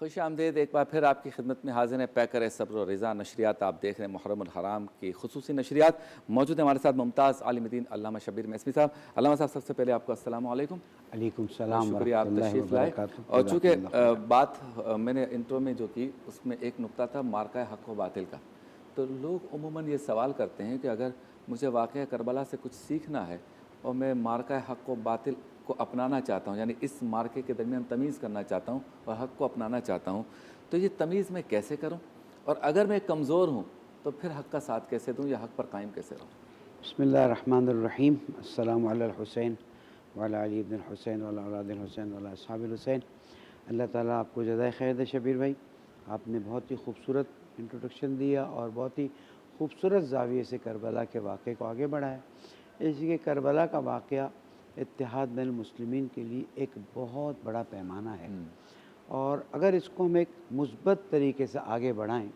خوش آمدید ایک بار پھر آپ کی خدمت میں حاضر ہیں پیکر صبر و رضا نشریات. آپ دیکھ رہے ہیں محرم الحرام کی خصوصی نشریات. موجود ہیں ہمارے ساتھ ممتاز عالم دین علامہ شبیر میثمی صاحب. علامہ صاحب سب سے پہلے آپ کو السلام علیکم. علیکم السلام شکریہ آپ ورحمۃ اللہ تشریف لائے. وبرکاتہ. اور چونکہ بات میں نے انٹرو میں جو کی اس میں ایک نقطہ تھا مارکہ حق و باطل کا. تو لوگ عموماً یہ سوال کرتے ہیں کہ اگر مجھے واقعہ کربلا سے کچھ سیکھنا ہے اور میں مارکہ حق و باطل کو اپنانا چاہتا ہوں, یعنی اس مارکے کے درمیان تمیز کرنا چاہتا ہوں اور حق کو اپنانا چاہتا ہوں, تو یہ تمیز میں کیسے کروں؟ اور اگر میں کمزور ہوں تو پھر حق کا ساتھ کیسے دوں یا حق پر قائم کیسے رہوں؟ بسم اللہ الرحمن الرحیم. السلام علی الحسین وعلی علی ابن الحسین وعلی اولاد الحسین وعلی اصحاب الحسین. اللہ تعالیٰ آپ کو جزائے خیر دے. شبیر بھائی, آپ نے بہت ہی خوبصورت انٹروڈکشن دیا اور بہت ہی خوبصورت زاویے سے کربلا کے واقعے کو آگے بڑھایا. اس لیے کربلا کا واقعہ اتحاد بین المسلمین کے لیے ایک بہت بڑا پیمانہ ہے, اور اگر اس کو ہم ایک مثبت طریقے سے آگے بڑھائیں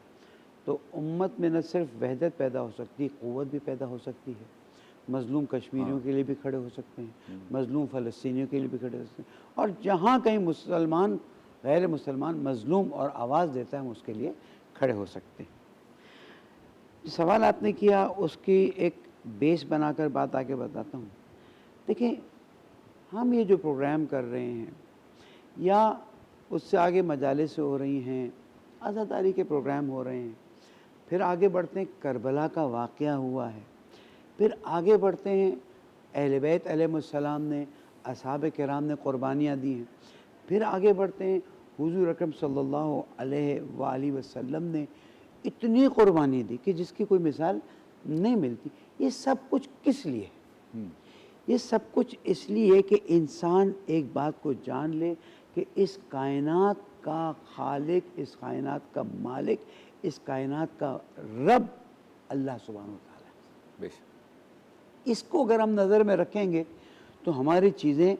تو امت میں نہ صرف وحدت پیدا ہو سکتی, قوت بھی پیدا ہو سکتی ہے. مظلوم کشمیریوں کے لیے بھی کھڑے ہو سکتے ہیں, مظلوم فلسطینیوں کے لیے بھی کھڑے ہو سکتے ہیں, اور جہاں کہیں مسلمان غیر مسلمان مظلوم اور آواز دیتا ہے ہم اس کے لیے کھڑے ہو سکتے ہیں. جو سوال آپ نے کیا اس کی ایک بیس بنا کر بات آگے بتاتا ہوں. دیکھیں, ہم یہ جو پروگرام کر رہے ہیں یا اس سے آگے مجالس ہو رہی ہیں, عزاداری کے پروگرام ہو رہے ہیں, پھر آگے بڑھتے ہیں کربلا کا واقعہ ہوا ہے, پھر آگے بڑھتے ہیں اہل بیت علیہ السلام نے, اصحاب کرام نے قربانیاں دی ہیں, پھر آگے بڑھتے ہیں حضور اکرم صلی اللہ علیہ وآلہ وسلم نے اتنی قربانی دی کہ جس کی کوئی مثال نہیں ملتی. یہ سب کچھ کس لیے ہے؟ یہ سب کچھ اس لیے کہ انسان ایک بات کو جان لے کہ اس کائنات کا خالق, اس کائنات کا مالک, اس کائنات کا رب اللہ سبحانہ وتعالی ہے. اس کو اگر ہم نظر میں رکھیں گے تو ہماری چیزیں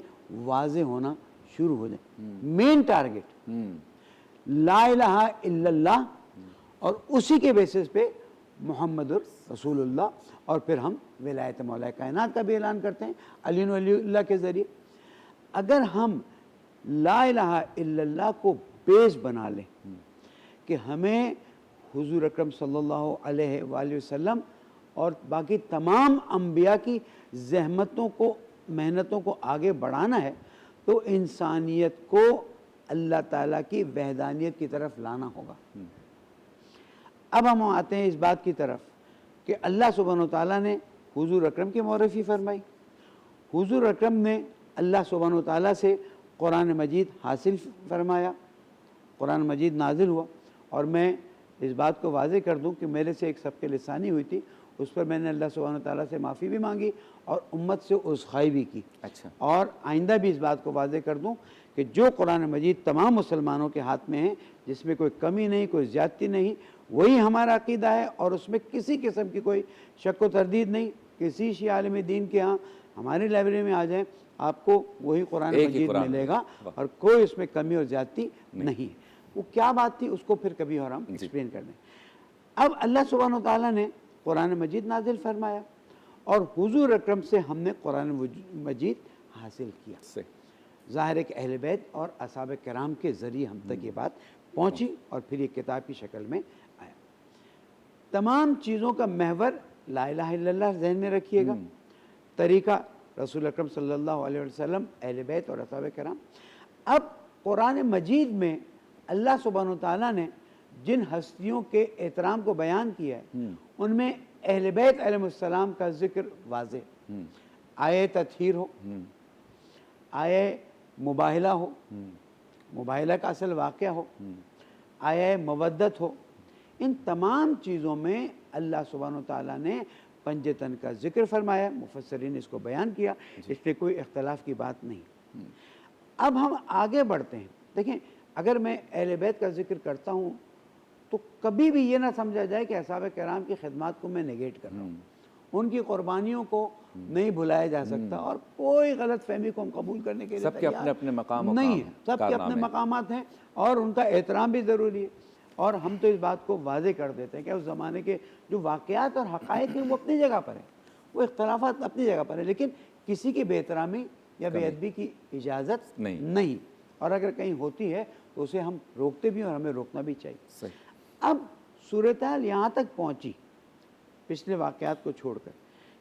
واضح ہونا شروع ہو جائیں. مین ٹارگٹ لا الہ الا اللہ, اور اسی کے بیسس پہ محمد رسول اللہ, اور پھر ہم ولایت مولا کائنات کا بھی اعلان کرتے ہیں علی ولی اللہ کے ذریعے. اگر ہم لا الہ الا اللہ کو بیس بنا لیں کہ ہمیں حضور اکرم صلی اللہ علیہ وآلہ وسلم اور باقی تمام انبیاء کی زحمتوں کو, محنتوں کو آگے بڑھانا ہے, تو انسانیت کو اللہ تعالیٰ کی وحدانیت کی طرف لانا ہوگا. اب ہم آتے ہیں اس بات کی طرف کہ اللہ سبحانہ وتعالیٰ نے حضور اکرم کی معرفی فرمائی. حضور اکرم نے اللہ سبحانہ وتعالیٰ سے قرآن مجید حاصل فرمایا, قرآن مجید نازل ہوا. اور میں اس بات کو واضح کر دوں کہ میرے سے ایک سبق لسانی ہوئی تھی, اس پر میں نے اللہ سبحانہ وتعالیٰ سے معافی بھی مانگی اور امت سے عذرخوائی بھی کی. اور آئندہ بھی اس بات کو واضح کر دوں کہ جو قرآن مجید تمام مسلمانوں کے ہاتھ میں ہے, جس میں کوئی کمی نہیں, کوئی زیادتی نہیں, وہی ہمارا عقیدہ ہے, اور اس میں کسی قسم کی کوئی شک و تردید نہیں. کسی شیعہ عالم دین کے ہاں ہماری لائبریری میں آ جائیں, آپ کو وہی قرآن مجید ملے گا, اور کوئی اس میں کمی اور زیادتی نہیں ہے. وہ کیا بات تھی اس کو پھر کبھی اور ہم ایکسپلین کر دیں. اب اللہ سبحانہ وتعالیٰ نے قرآن مجید نازل فرمایا, اور حضور اکرم سے ہم نے قرآن مجید حاصل کیا. ظاہر ہے کہ اہل بیت اور اصحاب کرام کے ذریعے ہم تک یہ بات پہنچی, اور پھر یہ کتاب کی شکل میں آیا. تمام چیزوں کا محور لا الہ الا اللہ ذہن میں رکھیے گا, طریقہ رسول اکرم صلی اللہ علیہ وسلم, اہل بیت اور اصحاب کرام. اب قرآن مجید میں اللہ سبحانہ وتعالیٰ نے جن ہستیوں کے احترام کو بیان کیا ہے, ان میں اہل بیت علیہ السلام کا ذکر واضح. آئے تطہیر ہو, آئے مباہلہ ہو, مباہلہ کا اصل واقعہ ہو, آئے مودت ہو, ان تمام چیزوں میں اللہ سبحانہ وتعالیٰ نے پنجتن کا ذکر فرمایا. مفسرین نے اس کو بیان کیا, اس پہ کوئی اختلاف کی بات نہیں. اب ہم آگے بڑھتے ہیں. دیکھیں, اگر میں اہل بیت کا ذکر کرتا ہوں تو کبھی بھی یہ نہ سمجھا جائے کہ اصحاب کرام کی خدمات کو میں نیگیٹ کر رہا ہوں. ان کی قربانیوں کو نہیں بھلایا جا سکتا, اور کوئی غلط فہمی کو ہم قبول کرنے کے لیے سب کے اپنے اپنے مقام نہیں ہے. سب کے اپنے مقامات ہیں, اور ان کا احترام بھی ضروری ہے. اور ہم تو اس بات کو واضح کر دیتے ہیں کہ اس زمانے کے جو واقعات اور حقائق ہیں وہ اپنی جگہ پر ہیں, وہ اختلافات اپنی جگہ پر ہیں, لیکن کسی کی بے احترامی یا بے ادبی کی اجازت نہیں. اور اگر کہیں ہوتی ہے تو اسے ہم روکتے بھی ہیں اور ہمیں روکنا بھی چاہیے. صحیح. اب صورتحال یہاں تک پہنچی پچھلے واقعات کو چھوڑ کر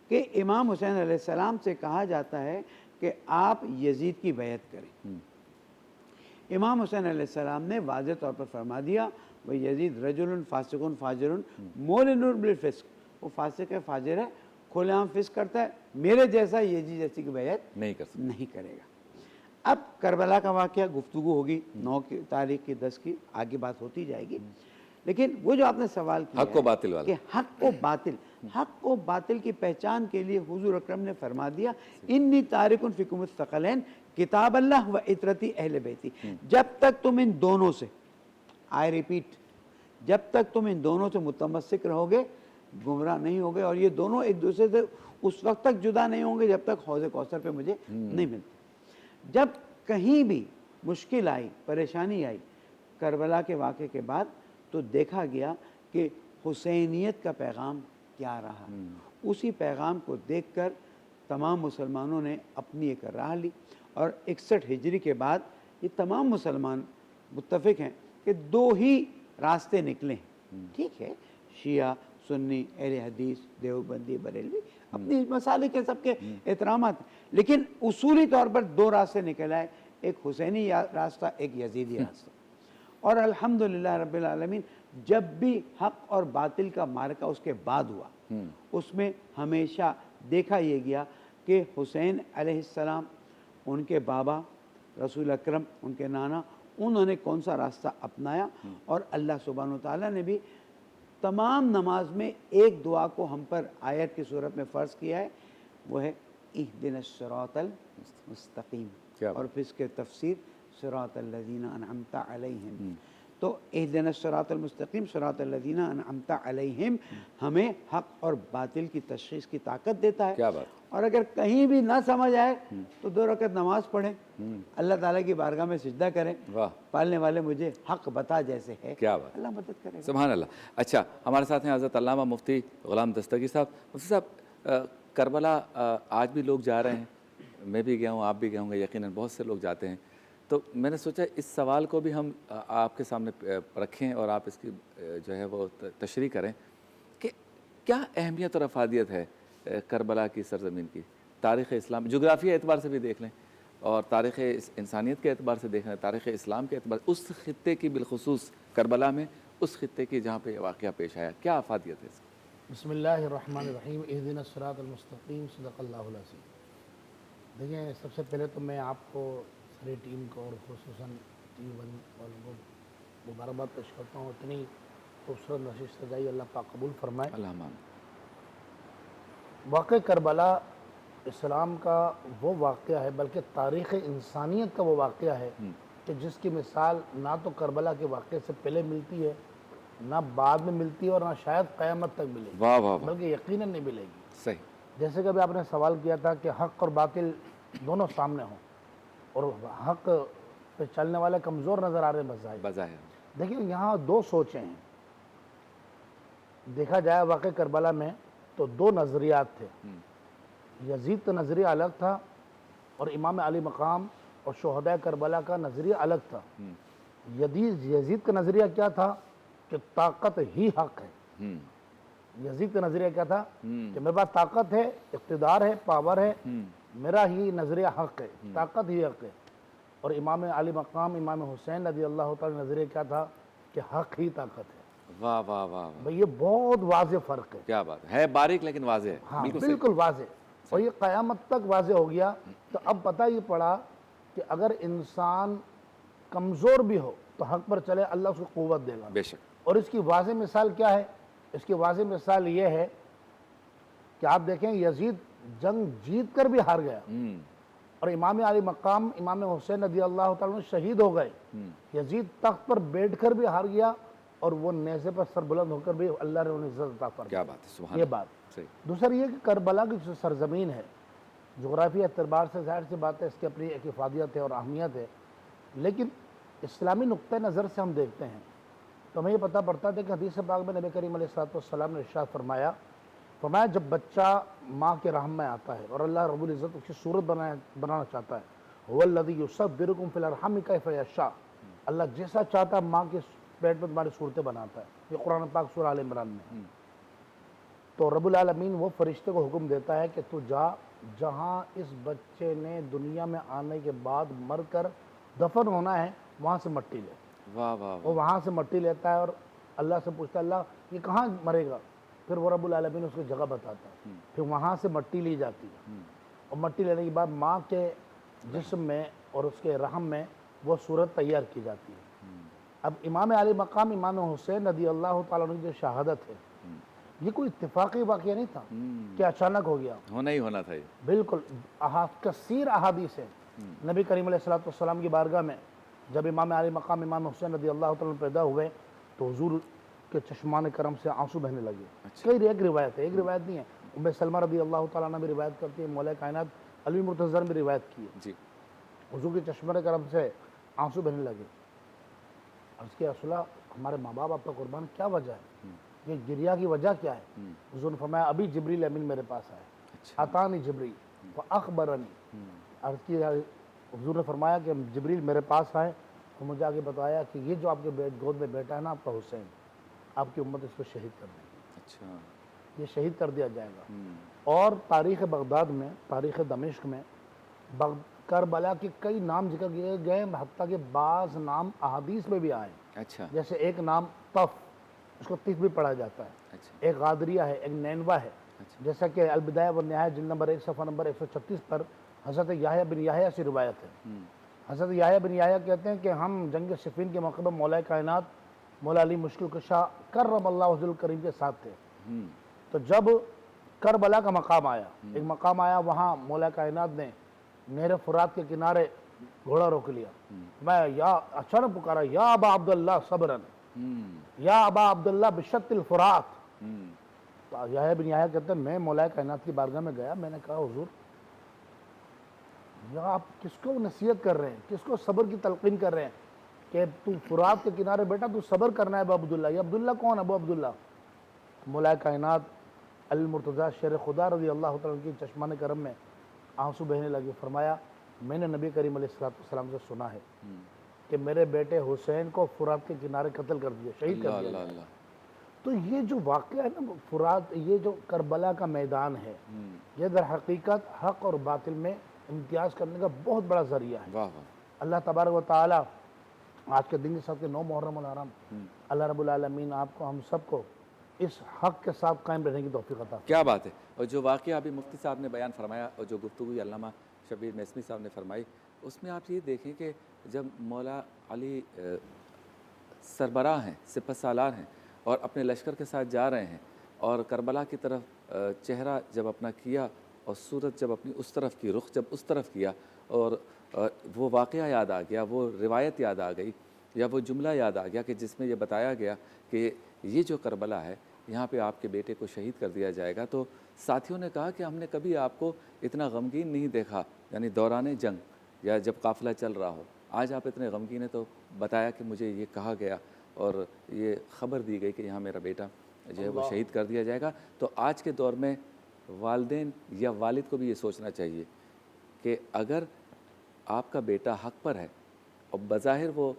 کہ امام حسین علیہ السلام سے کہا جاتا ہے کہ آپ یزید کی بیعت کریں. امام حسین علیہ السلام نے واضح طور پر فرما دیا وہ یزید رجل فاسق فاجر مولن بالفسق، وہ فاسق ہے، فاجر ہے، کھلے عام فسق کرتا ہے، میرے جیسا یزید جیسی کی بیعت نہیں کرے گا. اب کربلا کا واقعہ گفتگو ہوگی 9 کی تاریخ کی 10 کی آگے بات ہوتی جائے گی. لیکن وہ جو آپ نے سوال کیا حق و باطل والا کہ حق و باطل کی پہچان کے لیے حضور اکرم نے فرما دیا انی تارک فیکم الثقلین کتاب اللہ و عطرتی اہل بیتی. جب تک تم ان دونوں سے، آئی ریپیٹ، جب تک تم ان دونوں سے متمسک رہو گے گمراہ نہیں ہوگے. اور یہ دونوں ایک دوسرے سے اس وقت تک جدا نہیں ہوں گے جب تک حوض کوثر پہ مجھے نہیں ملتے. جب کہیں بھی مشکل آئی، پریشانی آئی کربلا کے واقعے کے بعد، تو دیکھا گیا کہ حسینیت کا پیغام کیا رہا. اسی پیغام کو دیکھ کر تمام مسلمانوں نے اپنی ایک راہ لی اور 61 ہجری کے بعد یہ تمام مسلمان متفق ہیں کہ 2 ہی راستے نکلے ہیں. ٹھیک ہے، شیعہ، سنی، اہل حدیث، دیوبندی، بریلوی، اپنی مسالک کے سب کے احترامات، لیکن اصولی طور پر 2 راستے نکل آئے، ایک حسینی راستہ، ایک یزیدی راستہ. اور الحمدللہ رب العالمین جب بھی حق اور باطل کا معرکہ اس کے بعد ہوا اس میں ہمیشہ دیکھا یہ گیا کہ حسین علیہ السلام، ان کے بابا رسول اکرم، ان کے نانا، انہوں نے کون سا راستہ اپنایا. اور اللہ سبحانہ وتعالیٰ نے بھی تمام نماز میں ایک دعا کو ہم پر آیت کی صورت میں فرض کیا ہے، وہ ہے اہدنا الصراط المستقیم، اور پھر اس کے تفسیر صراط الذین انعمت علیہم. تو اہدنا الصراط المستقیم صراط الذین انعمت علیہم ہمیں حق اور باطل کی تشخیص کی طاقت دیتا ہے. کیا بات. اور اگر کہیں بھی نہ سمجھ آئے تو 2 رکعت نماز پڑھیں، اللہ تعالیٰ کی بارگاہ میں سجدہ کریں، پالنے والے مجھے حق بتا جیسے ہے. کیا بات. اللہ مدد کرے. سبحان اللہ. اچھا، ہمارے ساتھ ہیں حضرت علامہ مفتی غلام دستگیر صاحب. مفتی صاحب، کربلا آج بھی لوگ جا رہے ہیں، میں بھی گیا ہوں، آپ بھی گئے ہوں گے، یقیناً بہت سے لوگ جاتے ہیں. تو میں نے سوچا اس سوال کو بھی ہم آپ کے سامنے رکھیں اور آپ اس کی جو ہے وہ تشریح کریں کہ کیا اہمیت اور افادیت ہے کربلا کی سرزمین کی تاریخ اسلام، جغرافیہ اعتبار سے بھی دیکھ لیں اور تاریخ انسانیت کے اعتبار سے دیکھ لیں، تاریخ اسلام کے اعتبار سے، اس خطے کی بالخصوص کربلا میں، اس خطے کی جہاں پہ یہ واقعہ پیش آیا، کیا افادیت ہے اس کی؟ بسم اللہ الرحمن الرحیم. اہدنا الصراط المستقیم صدق اللہ العظیم. دیکھیں، سب سے پہلے تو میں آپ کو ساری ٹیم کو اور خصوصاً TV1 والوں کو مبارکباد پیش کرتا ہوں. اتنی خوبصورت نشست سجائی، اللہ پاک قبول فرمائے. اللہم. واقع کربلا اسلام کا وہ واقعہ ہے، بلکہ تاریخ انسانیت کا وہ واقعہ ہے کہ جس کی مثال نہ تو کربلا کے واقعے سے پہلے ملتی ہے، نہ بعد میں ملتی ہے، اور نہ شاید قیامت تک ملے گی. واہ واہ. بلکہ یقیناً نہیں ملے گی. صحیح. جیسے کہ ابھی آپ نے سوال کیا تھا کہ حق اور باطل دونوں سامنے ہوں اور حق پہ چلنے والے کمزور نظر آ رہے ہیں بظاہر. دیکھیں، یہاں 2 سوچیں ہیں. دیکھا جائے واقع کربلا میں تو 2 نظریات تھے. یزید کا نظریہ الگ تھا اور امام علی مقام اور شہداء کربلا کا نظریہ الگ تھا. یزید کا نظریہ کیا تھا کہ طاقت ہی حق ہے. یزید کا نظریہ کیا تھا کہ میرے پاس طاقت ہے، اقتدار ہے، پاور ہے، میرا ہی نظریہ حق ہے، طاقت ہی حق ہے. اور امام علی مقام امام حسین رضی اللہ تعالی نظریہ کیا تھا کہ حق ہی طاقت ہے. واہ واہ واہ. بھئی یہ بہت واضح فرق ہے. کیا بات ہے، باریک لیکن واضح ہے. ہاں بالکل واضح. اور یہ قیامت تک واضح ہو گیا. تو اب پتہ یہ پڑا کہ اگر انسان کمزور بھی ہو تو حق پر چلے، اللہ اس کو قوت دے گا. بے شک. اور اس کی واضح مثال کیا ہے؟ اس کی واضح مثال یہ ہے کہ آپ دیکھیں یزید جنگ جیت کر بھی ہار گیا اور امام علی مقام امام حسین رضی اللہ تعالیٰ شہید ہو گئے. یزید تخت پر بیٹھ کر بھی ہار گیا اور وہ نیزے پر سر بلند ہو کر بھی اللہ نے انہیں عزت عطا فرمائی. کیا بات ہے، سبحان. یہ بات. دوسرا یہ کہ کربلا کی جو سرزمین ہے، جغرافیہ اعتبار سے ظاہر سی بات ہے اس کی اپنی ایک افادیت ہے اور اہمیت ہے، لیکن اسلامی نقطہ نظر سے ہم دیکھتے ہیں تو ہمیں یہ پتہ پڑتا ہے کہ حدیث پاک میں نبی کریم علیہ السلام نے ارشاد فرمایا جب بچہ ماں کے رحم میں آتا ہے اور اللہ رب العزت اس کی صورت بنانا چاہتا ہے، هو الذی یصورکم فی الارحام کیف یشاء، اللہ جیسا چاہتا ہے ماں کے پیٹ میں تمہاری صورتیں بناتا ہے، یہ قرآن پاک سورہ آل عمران میں۔ تو رب العالمین وہ فرشتے کو حکم دیتا ہے کہ تو جا جہاں اس بچے نے دنیا میں آنے کے بعد مر کر دفن ہونا ہے وہاں سے مٹی لے۔ واہ واہ وہ وہاں سے مٹی لیتا ہے اور اللہ سے پوچھتا ہے اللہ یہ کہاں مرے گا، پھر وہ رب العالمین اس کو جگہ بتاتا ہے، پھر وہاں سے مٹی لی جاتی ہے، اور مٹی لینے کے بعد ماں کے جسم میں اور اس کے رحم میں وہ صورت تیار کی جاتی ہے۔ اب امام علی مقام امام حسین رضی اللہ تعالیٰ عنہ کی جو شہادت ہے یہ کوئی اتفاقی واقعہ نہیں تھا کہ اچانک ہو گیا، ہونا ہی ہونا تھا یہ۔ بالکل کثیر احادیث ہیں۔ نبی کریم علیہ السلام کی بارگاہ میں جب امام علی مقام امام حسین رضی اللہ تعالیٰ عنہ پیدا ہوئے تو حضور کے چشمان کرم سے آنسو بہنے لگے۔ ایک روایت ہے، ایک روایت نہیں ہے، ام سلمہ رضی اللہ تعالیٰ عنہ بھی روایت کرتی ہے، مولا کائنات علی مرتضی نے بھی روایت کی ہے، جی حضور کے چشمان کرم سے آنسو بہنے لگے۔ عرض کیا رسول اللہ ہمارے ماں باپ آپ کا قربان کیا وجہ ہے، یہ گریہ کی وجہ کیا ہے؟ حضور نے فرمایا ابھی جبریل امین میرے پاس آئے، اتانی جبریل فاخبرنی، عرض کیا حضور نے فرمایا کہ جبریل میرے پاس آئے اور مجھے آگے بتایا کہ یہ جو آپ کے گود میں بیٹا ہے نا آپ کا حسین، آپ کی امت اس کو شہید کر دے گی، اچھا یہ شہید کر دیا جائے گا۔ اور تاریخ بغداد میں، تاریخ دمشق میں کربلا کے کئی نام ذکر کیے گئے، حتیٰ کہ بعض نام احادیث میں بھی آئے، اچھا جیسے ایک نام طف، اس کو طف بھی پڑھا جاتا ہے، اچھا ایک غادریہ ہے، ایک نینوا ہے، جیسا کہ البدایہ والنہایہ جلد نمبر 1 صفحہ نمبر 136 پر حضرت یحییٰ بن یحییٰ سے روایت ہے۔ حضرت یحییٰ بن یحییٰ کہتے ہیں کہ ہم جنگ صفین کے موقع پر مولا کائنات مولا علی مشکل کشا کرم اللہ وجہ الکریم کے ساتھ تھے، تو جب کربلا کا مقام آیا، ایک مقام آیا وہاں مولا کائنات نے نہر فرات کے کنارے گھوڑا روک لیا، میں یا اچانک پکارا یا ابا عبداللہ صبرن، یا ابا عبداللہ بشت الفرات۔ تو یحییٰ بن یحییٰ کہتے ہیں میں مولا کائنات کی بارگاہ میں گیا، میں نے کہا حضور یا آپ کس کو نصیحت کر رہے ہیں، کس کو صبر کی تلقین کر رہے ہیں کہ تو فرات کے کنارے بیٹا تو صبر کرنا ہے ابو عبداللہ۔ یہ عبداللہ کون ہے؟ ابو عبداللہ مولا کائنات علی مرتضیٰ شیر خدا رضی اللہ تعالیٰ کی چشمان کرم میں آنسو بہنے لگے، فرمایا میں نے نبی کریم علیہ السلام سے سنا ہے کہ میرے بیٹے حسین کو فرات کے کنارے قتل کر دیا، شہید کر دیا گیا۔ تو یہ جو واقعہ ہے نا فرات، یہ جو کربلا کا میدان ہے، یہ در حقیقت حق اور باطل میں امتیاز کرنے کا بہت بڑا ذریعہ ہے۔ اللہ تبارک و تعالی آج کے دن کے ساتھ 9 محرم الحرام، اللہ رب العالمین آپ کو ہم سب کو اس حق کے ساتھ قائم رہنے کی توفیق عطا۔ کیا بات ہے۔ اور جو واقعہ ابھی مفتی صاحب نے بیان فرمایا اور جو گفتگو علامہ شبیر میسمی صاحب نے فرمائی، اس میں آپ یہ دیکھیں کہ جب مولا علی سربراہ ہیں، سپہ سالار ہیں اور اپنے لشکر کے ساتھ جا رہے ہیں اور کربلا کی طرف چہرہ جب اپنا کیا اور صورت جب اپنی اس طرف کی، رخ جب اس طرف کیا اور وہ واقعہ یاد آ گیا، وہ روایت یاد آ گئی یا وہ جملہ یاد آ گیا کہ جس میں یہ بتایا گیا کہ یہ جو کربلا ہے یہاں پہ آپ کے بیٹے کو شہید کر دیا جائے گا، تو ساتھیوں نے کہا کہ ہم نے کبھی آپ کو اتنا غمگین نہیں دیکھا، یعنی دوران جنگ یا جب قافلہ چل رہا ہو، آج آپ اتنے غمگین ہیں۔ تو بتایا کہ مجھے یہ کہا گیا اور یہ خبر دی گئی کہ یہاں میرا بیٹا جو ہے وہ شہید کر دیا جائے گا۔ تو آج کے دور میں والدین یا والد کو بھی یہ سوچنا چاہیے کہ اگر آپ کا بیٹا حق پر ہے اور بظاہر وہ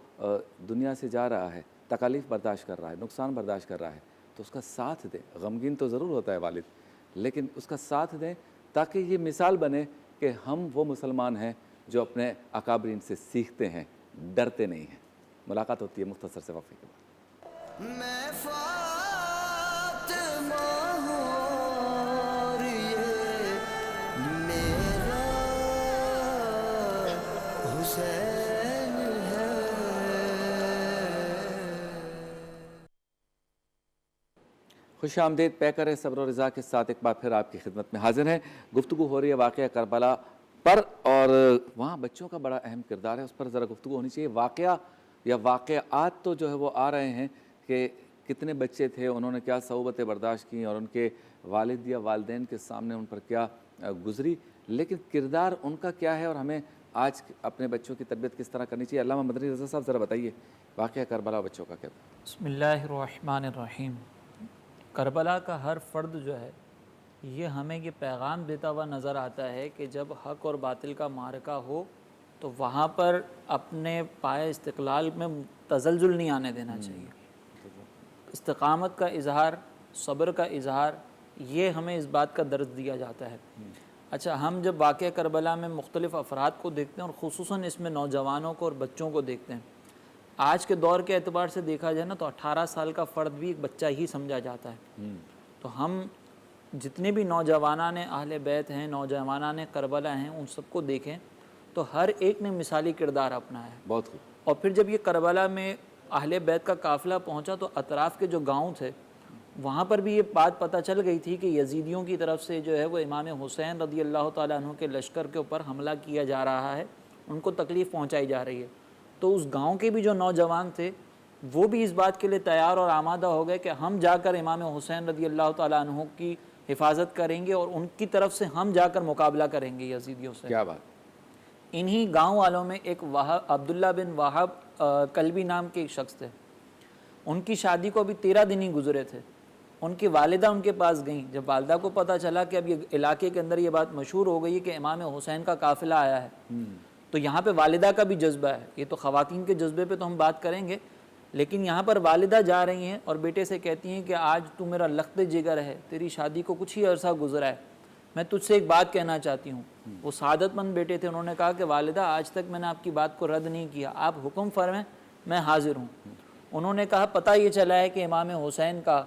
دنیا سے جا رہا ہے، تکالیف برداشت کر رہا ہے، نقصان برداشت کر رہا ہے، تو اس کا ساتھ دیں۔ غمگین تو ضرور ہوتا ہے والد، لیکن اس کا ساتھ دیں تاکہ یہ مثال بنے کہ ہم وہ مسلمان ہیں جو اپنے اکابرین سے سیکھتے ہیں، ڈرتے نہیں ہیں۔ ملاقات ہوتی ہے مختصر سے وقفے کے بعد۔ میں فاطمہ ہوں یہ میرا حسین ہے۔ خوش آمدید، پیکر صبر و رضا کے ساتھ ایک بار پھر آپ کی خدمت میں حاضر ہیں۔ گفتگو ہو رہی ہے واقعہ کربلا پر اور وہاں بچوں کا بڑا اہم کردار ہے، اس پر ذرا گفتگو ہونی چاہیے۔ واقعہ یا واقعات تو جو ہے وہ آ رہے ہیں کہ کتنے بچے تھے، انہوں نے کیا صعوبتیں برداشت کی اور ان کے والد یا والدین کے سامنے ان پر کیا گزری، لیکن کردار ان کا کیا ہے اور ہمیں آج اپنے بچوں کی تربیت کس طرح کرنی چاہیے۔ علامہ مدنی رضا صاحب ذرا بتائیے واقعہ کربلا بچوں کا کیا تھا؟ بسم اللہ الرحمن الرحیم۔ کربلا کا ہر فرد جو ہے یہ ہمیں یہ پیغام دیتا ہوا نظر آتا ہے کہ جب حق اور باطل کا معرکہ ہو تو وہاں پر اپنے پائے استقلال میں تزلزل نہیں آنے دینا چاہیے. استقامت کا اظہار، صبر کا اظہار، یہ ہمیں اس بات کا درس دیا جاتا ہے. اچھا، ہم جب واقعہ کربلا میں مختلف افراد کو دیکھتے ہیں اور خصوصاً اس میں نوجوانوں کو اور بچوں کو دیکھتے ہیں، آج کے دور کے اعتبار سے دیکھا جائے نا تو 18 سال کا فرد بھی ایک بچہ ہی سمجھا جاتا ہے. تو ہم جتنے بھی نوجوانان اہل بیت ہیں، نوجوانان کربلا ہیں، ان سب کو دیکھیں تو ہر ایک نے مثالی کردار اپنایا ہے. بہت خوب. اور پھر جب یہ کربلا میں اہل بیت کا قافلہ پہنچا تو اطراف کے جو گاؤں تھے وہاں پر بھی یہ بات پتہ چل گئی تھی کہ یزیدیوں کی طرف سے جو ہے وہ امام حسین رضی اللہ تعالیٰ عنہ کے لشکر کے اوپر حملہ کیا جا رہا ہے، ان کو تکلیف پہنچائی جا رہی ہے. تو اس گاؤں کے بھی جو نوجوان تھے وہ بھی اس بات کے لیے تیار اور آمادہ ہو گئے کہ ہم جا کر امام حسین رضی اللہ تعالیٰ عنہ کی حفاظت کریں گے اور ان کی طرف سے ہم جا کر مقابلہ کریں گے یزیدیوں سے. کیا بات. انہی گاؤں والوں میں ایک عبداللہ بن وہاب کلبی نام کے ایک شخص تھے. ان کی شادی کو ابھی 13 دن ہی گزرے تھے. ان کی والدہ ان کے پاس گئیں. جب والدہ کو پتہ چلا کہ اب یہ علاقے کے اندر یہ بات مشہور ہو گئی ہے کہ امام حسین کا قافلہ آیا ہے، تو یہاں پہ والدہ کا بھی جذبہ ہے. یہ تو خواتین کے جذبے پہ تو ہم بات کریں گے، لیکن یہاں پر والدہ جا رہی ہیں اور بیٹے سے کہتی ہیں کہ آج تو میرا لخت جگر ہے، تیری شادی کو کچھ ہی عرصہ گزرا ہے، میں تجھ سے ایک بات کہنا چاہتی ہوں. وہ سعادت مند بیٹے تھے. انہوں نے کہا کہ والدہ آج تک میں نے آپ کی بات کو رد نہیں کیا، آپ حکم فرمائیں، میں حاضر ہوں. انہوں نے کہا پتہ یہ چلا ہے کہ امام حسین کا،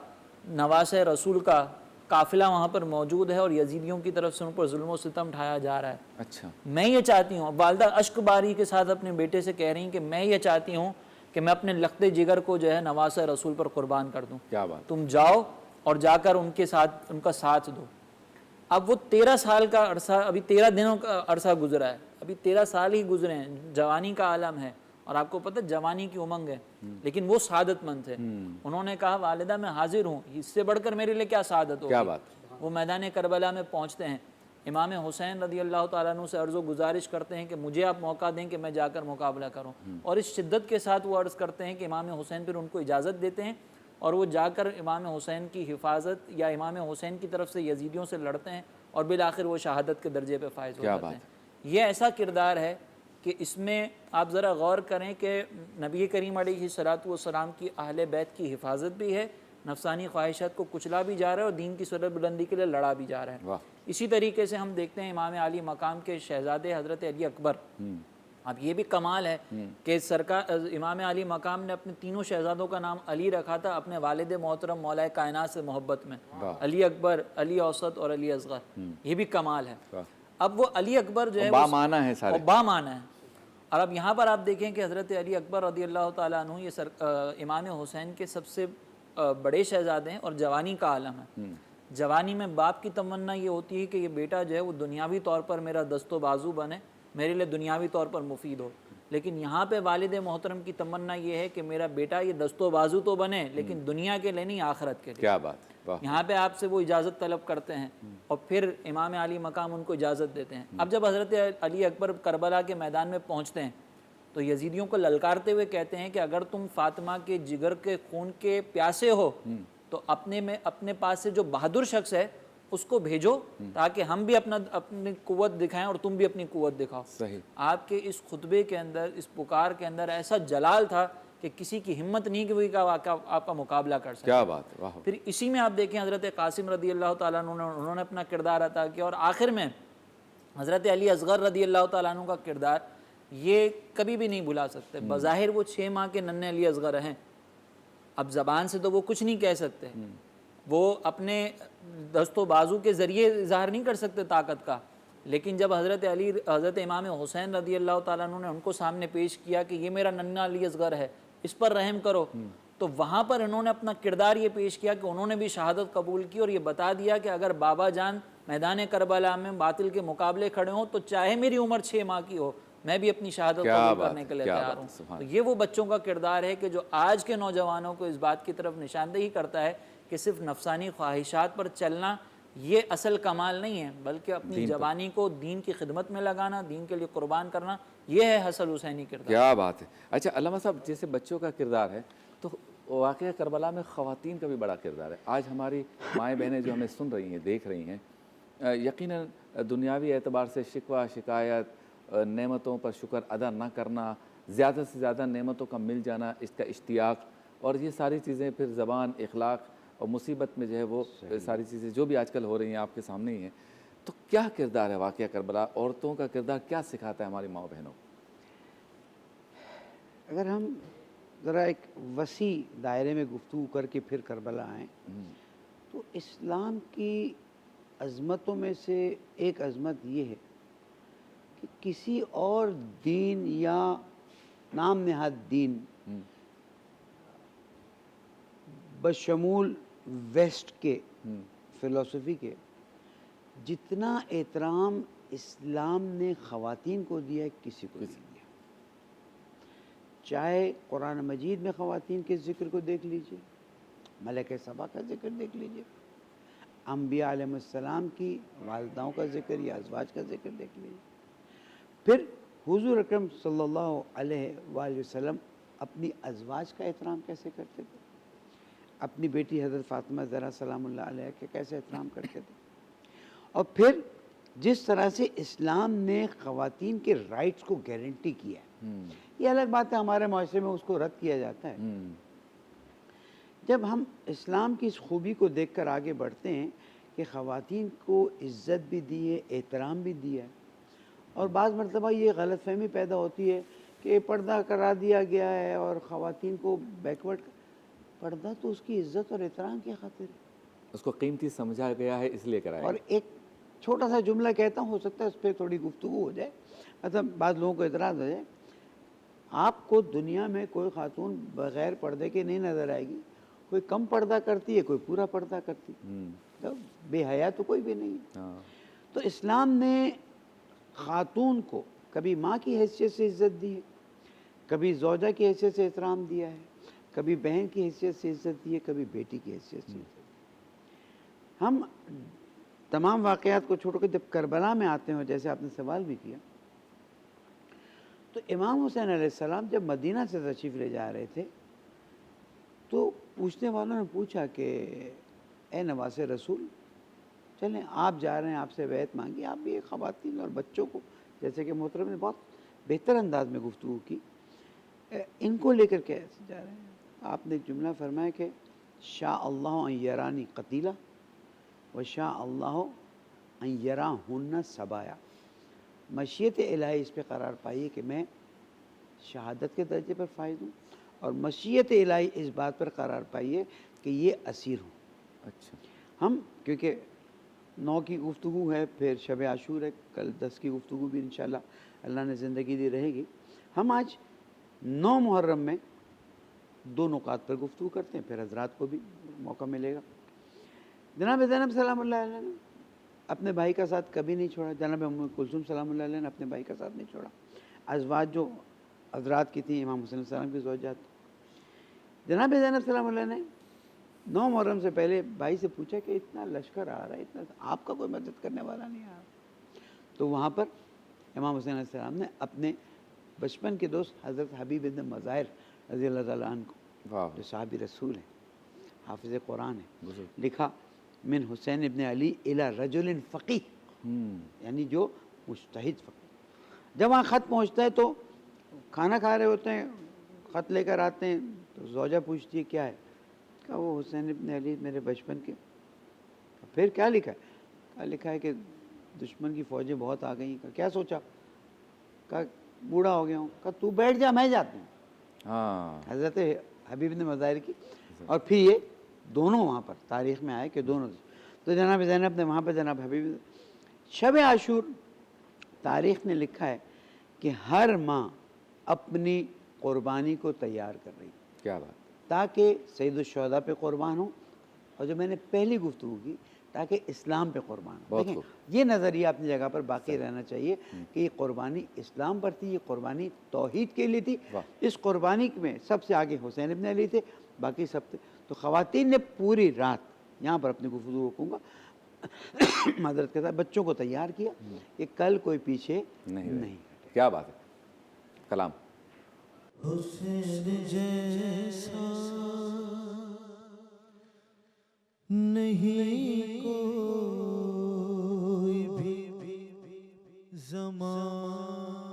نواس رسول کا قافلہ وہاں پر موجود ہے اور یزیدیوں کی طرف سے ان پر ظلم و ستم ڈھایا جا رہا ہے. اچھا. میں یہ چاہتی ہوں، والدہ اشک باری کے ساتھ اپنے بیٹے سے کہہ رہی ہیں کہ میں یہ چاہتی ہوں کہ میں اپنے لخت جگر کو جو ہے نواس رسول پر قربان کر دوں. کیا بات. تم جاؤ اور جا کر ان کے ساتھ ان کا ساتھ دو. اب وہ 13 سال کا عرصہ، ابھی 13 دنوں کا عرصہ گزرا ہے، ابھی 13 سال ہی گزرے ہیں، جوانی کا عالم ہے اور آپ کو پتہ جوانی کی امنگ ہے، لیکن وہ سعادت مند تھے. انہوں نے کہا والدہ میں حاضر ہوں، اس سے بڑھ کر میرے لیے کیا سعادت ہوگی. کیا بات. وہ میدان کربلا میں پہنچتے ہیں، امام حسین رضی اللہ تعالیٰ عنہ سے عرض و گزارش کرتے ہیں کہ مجھے آپ موقع دیں کہ میں جا کر مقابلہ کروں. اور اس شدت کے ساتھ وہ عرض کرتے ہیں کہ امام حسین پھر ان کو اجازت دیتے ہیں اور وہ جا کر امام حسین کی حفاظت یا امام حسین کی طرف سے یزیدیوں سے لڑتے ہیں اور بالآخر وہ شہادت کے درجے پہ فائز ہو جاتے ہیں. یہ ایسا کردار ہے کہ اس میں آپ ذرا غور کریں کہ نبی کریم علیہ الصلوۃ والسلام کی اہل بیت کی حفاظت بھی ہے، نفسانی خواہشات کو کچلا بھی جا رہا ہے اور دین کی سرحد بلندی کے لیے لڑا بھی جا رہا ہے. اسی طریقے سے ہم دیکھتے ہیں امام علی مقام کے شہزادے حضرت علی اکبر. اب یہ بھی کمال ہے کہ سرکار امام علی مقام نے اپنے تینوں شہزادوں کا نام علی رکھا تھا اپنے والد محترم مولا کائنات سے محبت میں. علی اکبر، علی اوسط اور علی اصغر. یہ بھی کمال ہے. اب وہ علی اکبر جو ہے بامعنی ہے سارے، بامعنی ہے. اور اب یہاں پر آپ دیکھیں کہ حضرت علی اکبر رضی اللہ تعالیٰ عنہ یہ امام حسین کے سب سے بڑے شہزادے ہیں اور جوانی کا عالم ہے. جوانی میں باپ کی تمنا یہ ہوتی ہے کہ یہ بیٹا جو ہے وہ دنیاوی طور پر میرا دست و بازو بنے، میرے لیے دنیاوی طور پر مفید ہو. لیکن یہاں پہ والد محترم کی تمنا یہ ہے کہ میرا بیٹا یہ دست و بازو تو بنے لیکن دنیا کے لیے نہیں، آخرت کے لیے. کیا بات. یہاں پہ آپ سے وہ اجازت طلب کرتے ہیں اور پھر امام علی مقام ان کو اجازت دیتے ہیں. اب جب حضرت علی اکبر کربلا کے میدان میں پہنچتے ہیں تو یزیدیوں کو للکارتے ہوئے کہتے ہیں کہ اگر تم فاطمہ کے جگر کے خون کے پیاسے ہو تو اپنے پاس سے جو بہادر شخص ہے اس کو بھیجو تاکہ ہم بھی اپنی قوت دکھائیں اور تم بھی اپنی قوت دکھاؤ. صحیح. آپ کے اس خطبے کے اندر، اس پکار کے اندر ایسا جلال تھا کہ کسی کی ہمت نہیں کہ وہ آپ کا مقابلہ کر سکے. کیا بات. واہ. پھر اسی میں آپ دیکھیں حضرت قاسم رضی اللہ تعالیٰ عنہ انہوں نے اپنا کردار عطا کیا اور آخر میں حضرت علی اصغر رضی اللہ تعالیٰ عنہ کا کردار یہ کبھی بھی نہیں بھلا سکتے. بظاہر وہ 6 ماہ کے ننھے علی اصغر ہیں، اب زبان سے تو وہ کچھ نہیں کہہ سکتے، وہ اپنے دست و بازو کے ذریعے اظہار نہیں کر سکتے طاقت کا. لیکن جب حضرت امام حسین رضی اللہ تعالیٰ عنہ نے ان کو سامنے پیش کیا کہ یہ میرا ننھا علی اصغر ہے، اس پر رحم کرو، تو وہاں پر انہوں نے اپنا کردار یہ پیش کیا کہ انہوں نے بھی شہادت قبول کی اور یہ بتا دیا کہ اگر بابا جان میدان کربلا میں باطل کے مقابلے کھڑے ہوں تو چاہے میری عمر 6 ماہ کی ہو میں بھی اپنی شہادت قبول کرنے کے لیے تیار ہوں. تو یہ وہ بچوں کا کردار ہے کہ جو آج کے نوجوانوں کو اس بات کی طرف نشاندہی کرتا ہے کہ صرف نفسانی خواہشات پر چلنا یہ اصل کمال نہیں ہے، بلکہ اپنی جوانی کو دین کی خدمت میں لگانا، دین کے لیے قربان کرنا، یہ ہے حسن حسینی کردار. کیا بات ہے. اچھا علامہ صاحب، جیسے بچوں کا کردار ہے تو واقعہ کربلا میں خواتین کا بھی بڑا کردار ہے. آج ہماری مائیں بہنیں جو ہمیں سن رہی ہیں، دیکھ رہی ہیں، یقیناً دنیاوی اعتبار سے شکوہ شکایت نعمتوں پر شکر ادا نہ کرنا، زیادہ سے زیادہ نعمتوں کا مل جانا، اس کا اشتیاق، اور یہ ساری چیزیں پھر زبان، اخلاق اور مصیبت میں جو ہے وہ ساری چیزیں جو بھی آج کل ہو رہی ہیں آپ کے سامنے ہی ہیں. تو کیا کردار ہے واقعہ کربلا؟ عورتوں کا کردار کیا سکھاتا ہے ہماری ماؤں بہنوں کو؟ اگر ہم ذرا ایک وسیع دائرے میں گفتگو کر کے پھر کربلا آئیں تو اسلام کی عظمتوں میں سے ایک عظمت یہ ہے کہ کسی اور دین یا نام نہاد دین بشمول ویسٹ کے فلسفی کے جتنا احترام اسلام نے خواتین کو دیا ہے کسی کو نہیں دیا. چاہے قرآن مجید میں خواتین کے ذکر کو دیکھ لیجئے، ملکہ سبا کا ذکر دیکھ لیجئے، انبیاء علیہ السلام کی والداؤں کا ذکر یا ازواج کا ذکر دیکھ لیجئے. پھر حضور اکرم صلی اللہ علیہ وآلہ وسلم اپنی ازواج کا احترام کیسے کرتے تھے، اپنی بیٹی حضرت فاطمہ زہرا سلام اللہ علیہ کے کیسے احترام کرتے تھے، اور پھر جس طرح سے اسلام نے خواتین کے رائٹس کو گارنٹی کیا ہے. یہ الگ بات ہے ہمارے معاشرے میں اس کو رد کیا جاتا ہے. جب ہم اسلام کی اس خوبی کو دیکھ کر آگے بڑھتے ہیں کہ خواتین کو عزت بھی دی ہے، احترام بھی دیا ہے، اور بعض مرتبہ یہ غلط فہمی پیدا ہوتی ہے کہ پردہ کرا دیا گیا ہے اور خواتین کو بیکورڈ. پردہ تو اس کی عزت اور احترام کی خاطر ہے، اس کو قیمتی سمجھا گیا ہے اس لیے کرایا. اور ایک چھوٹا سا جملہ کہتا ہوں، ہو سکتا ہے اس پہ تھوڑی گفتگو ہو جائے. مطلب بعض لوگوں کو اعتراض ہو جائے، آپ کو دنیا میں کوئی خاتون بغیر پردے کے نہیں نظر آئے گی. کوئی کم پردہ کرتی ہے، کوئی پورا پردہ کرتی ہے، تو بے حیا تو کوئی بھی نہیں. تو اسلام نے خاتون کو کبھی ماں کی حیثیت سے عزت دی ہے، کبھی زوجہ کی حیثیت سے احترام دیا ہے، کبھی بہن کی حیثیت سے عزت دی ہے، کبھی بیٹی کی حیثیت سے عزت دی ہے. ہم تمام واقعات کو چھوڑ کے جب کربلا میں آتے ہیں، جیسے آپ نے سوال بھی کیا، تو امام حسین علیہ السلام جب مدینہ سے تشریف لے جا رہے تھے تو پوچھنے والوں نے پوچھا کہ اے نواز رسول، چلیں آپ جا رہے ہیں، آپ سے بیعت مانگی، آپ بھی خواتین اور بچوں کو، جیسے کہ محترم نے بہت بہتر انداز میں گفتگو کی، ان کو لے کر کیسے جا رہے ہیں؟ آپ نے ایک جملہ فرمایا کہ شاء اللہ ان یرانی قتیلہ و شاء اللہ ان یراہن سبایا. مشیت الہی اس پہ قرار پائیے کہ میں شہادت کے درجے پر فائز ہوں، اور مشیت الہی اس بات پر قرار پائیے کہ یہ اسیر ہوں. اچھا، ہم کیونکہ 9 کی گفتگو ہے، پھر شب عاشور ہے، کل 10 کی گفتگو بھی انشاءاللہ اللہ نے زندگی دی رہے گی. ہم آج 9 محرم میں 2 نکات پر گفتگو کرتے ہیں، پھر حضرات کو بھی موقع ملے گا. جناب زینب سلام اللہ علیہ نے اپنے بھائی کا ساتھ کبھی نہیں چھوڑا، جناب ام کلثوم سلام اللہ علیہ نے اپنے بھائی کا ساتھ نہیں چھوڑا. ازواج جو حضرات کی تھیں، امام حسین علیہ السلام کی زوجات، جناب زینب سلام اللہ نے 9 محرم سے پہلے بھائی سے پوچھا کہ اتنا لشکر آ رہا ہے، اتنا آپ کا کوئی مدد کرنے والا نہیں آ رہا. تو وہاں پر امام حسین علیہ السلام نے اپنے بچپن کے دوست حضرت حبیب بن مظاہر رضی اللہ تعالیٰ عنہ کو، جو صحابی رسول ہیں، حافظ قرآن ہیں، لکھا من حسین ابن علی الی رجل فقیہ، یعنی جو مجتہد فقیہ. جب وہاں خط پہنچتا ہے تو کھانا کھا رہے ہوتے ہیں، خط لے کر آتے ہیں تو زوجہ پوچھتی ہے کیا ہے؟ کہا وہ حسین ابن علی میرے بچپن کے. پھر کیا لکھا ہے؟ کہا لکھا ہے کہ دشمن کی فوجیں بہت آ گئیں. کہا کیا سوچا؟ کہا بوڑھا ہو گیا ہوں. کہا تو بیٹھ جا، میں جاتا ہوں. حضرت حبیب بن مظاہر کی. اور پھر یہ دونوں وہاں پر تاریخ میں آئے کہ دونوں. تو جناب زینب نے وہاں پر جناب حبیب. شب عاشور تاریخ نے لکھا ہے کہ ہر ماں اپنی قربانی کو تیار کر رہی، کیا بات، تاکہ سید الشہداء پہ قربان ہوں، اور جو میں نے پہلی گفتگو کی تاکہ اسلام پہ قربان ہوں. دیکھیں یہ نظریہ اپنی جگہ پر باقی رہنا چاہیے کہ یہ قربانی اسلام پر تھی، یہ قربانی توحید کے لیے تھی. اس قربانی میں سب سے آگے حسین ابن علی تھے، باقی سب تھے. تو خواتین نے پوری رات یہاں پر اپنی گفتگو رکوں گا معذرت کے ساتھ بچوں کو تیار کیا کہ کل کوئی پیچھے نہیں. کیا بات ہے. کلام حسین جیسا نہیں کوئی بھی زمان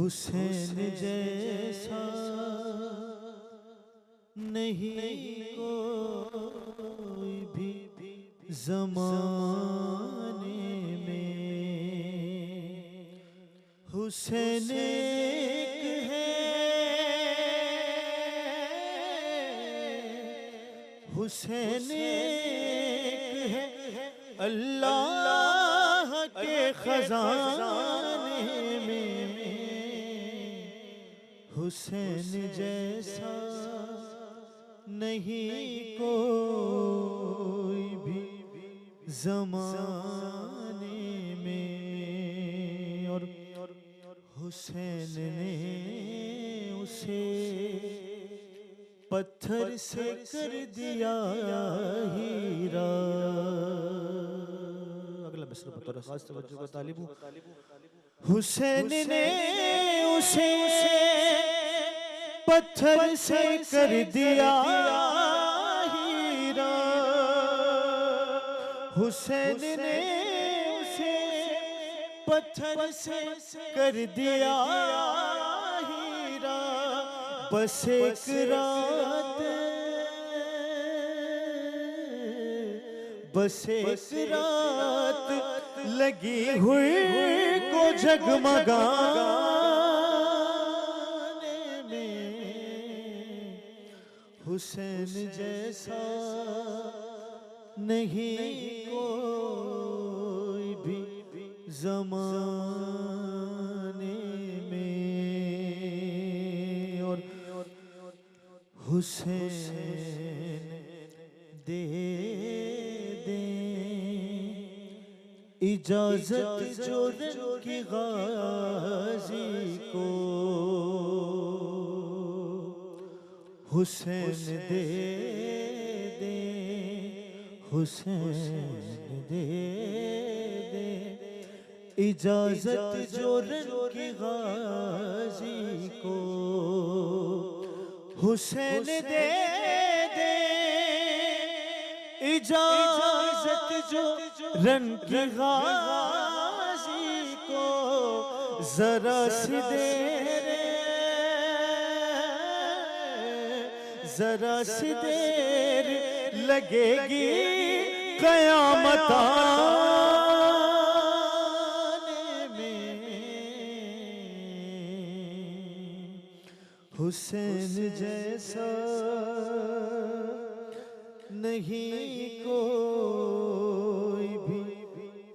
حسین جیسا نہیں کوئی بھی زمانے میں، حسین ایک ہے، حسین ایک ہے، اللہ کے خزانے میں، حسین جیسا نہیں کوئی بھی زمانے میں، اور حسین نے اسے پتھر سے کر دیا ہیرا. اگلا مصرع بطور خاص توجہ کا طالب ہوں. حسین نے اسے پتھر سے کر دیا ہیرا، حسین نے اسے پتھر سے کر دیا ہیرا. بس ایک رات، بس ایک رات لگی ہوئی کو جگمگانے میں، حسین جیسا نہیں کوئی بھی زمانے میں، اور حسین دے اجازت جو رنگ کی غازی کو، حسین دے دے، حسین دے دے اجازت جو رنگ کی غازی کو، حسین دے دے اجازت جو رن کی غازی کو، ذرا سی دیر، ذرا سی دیر لگے گی قیامت آنے میں، حسین جیسا نہیں کوئی بھی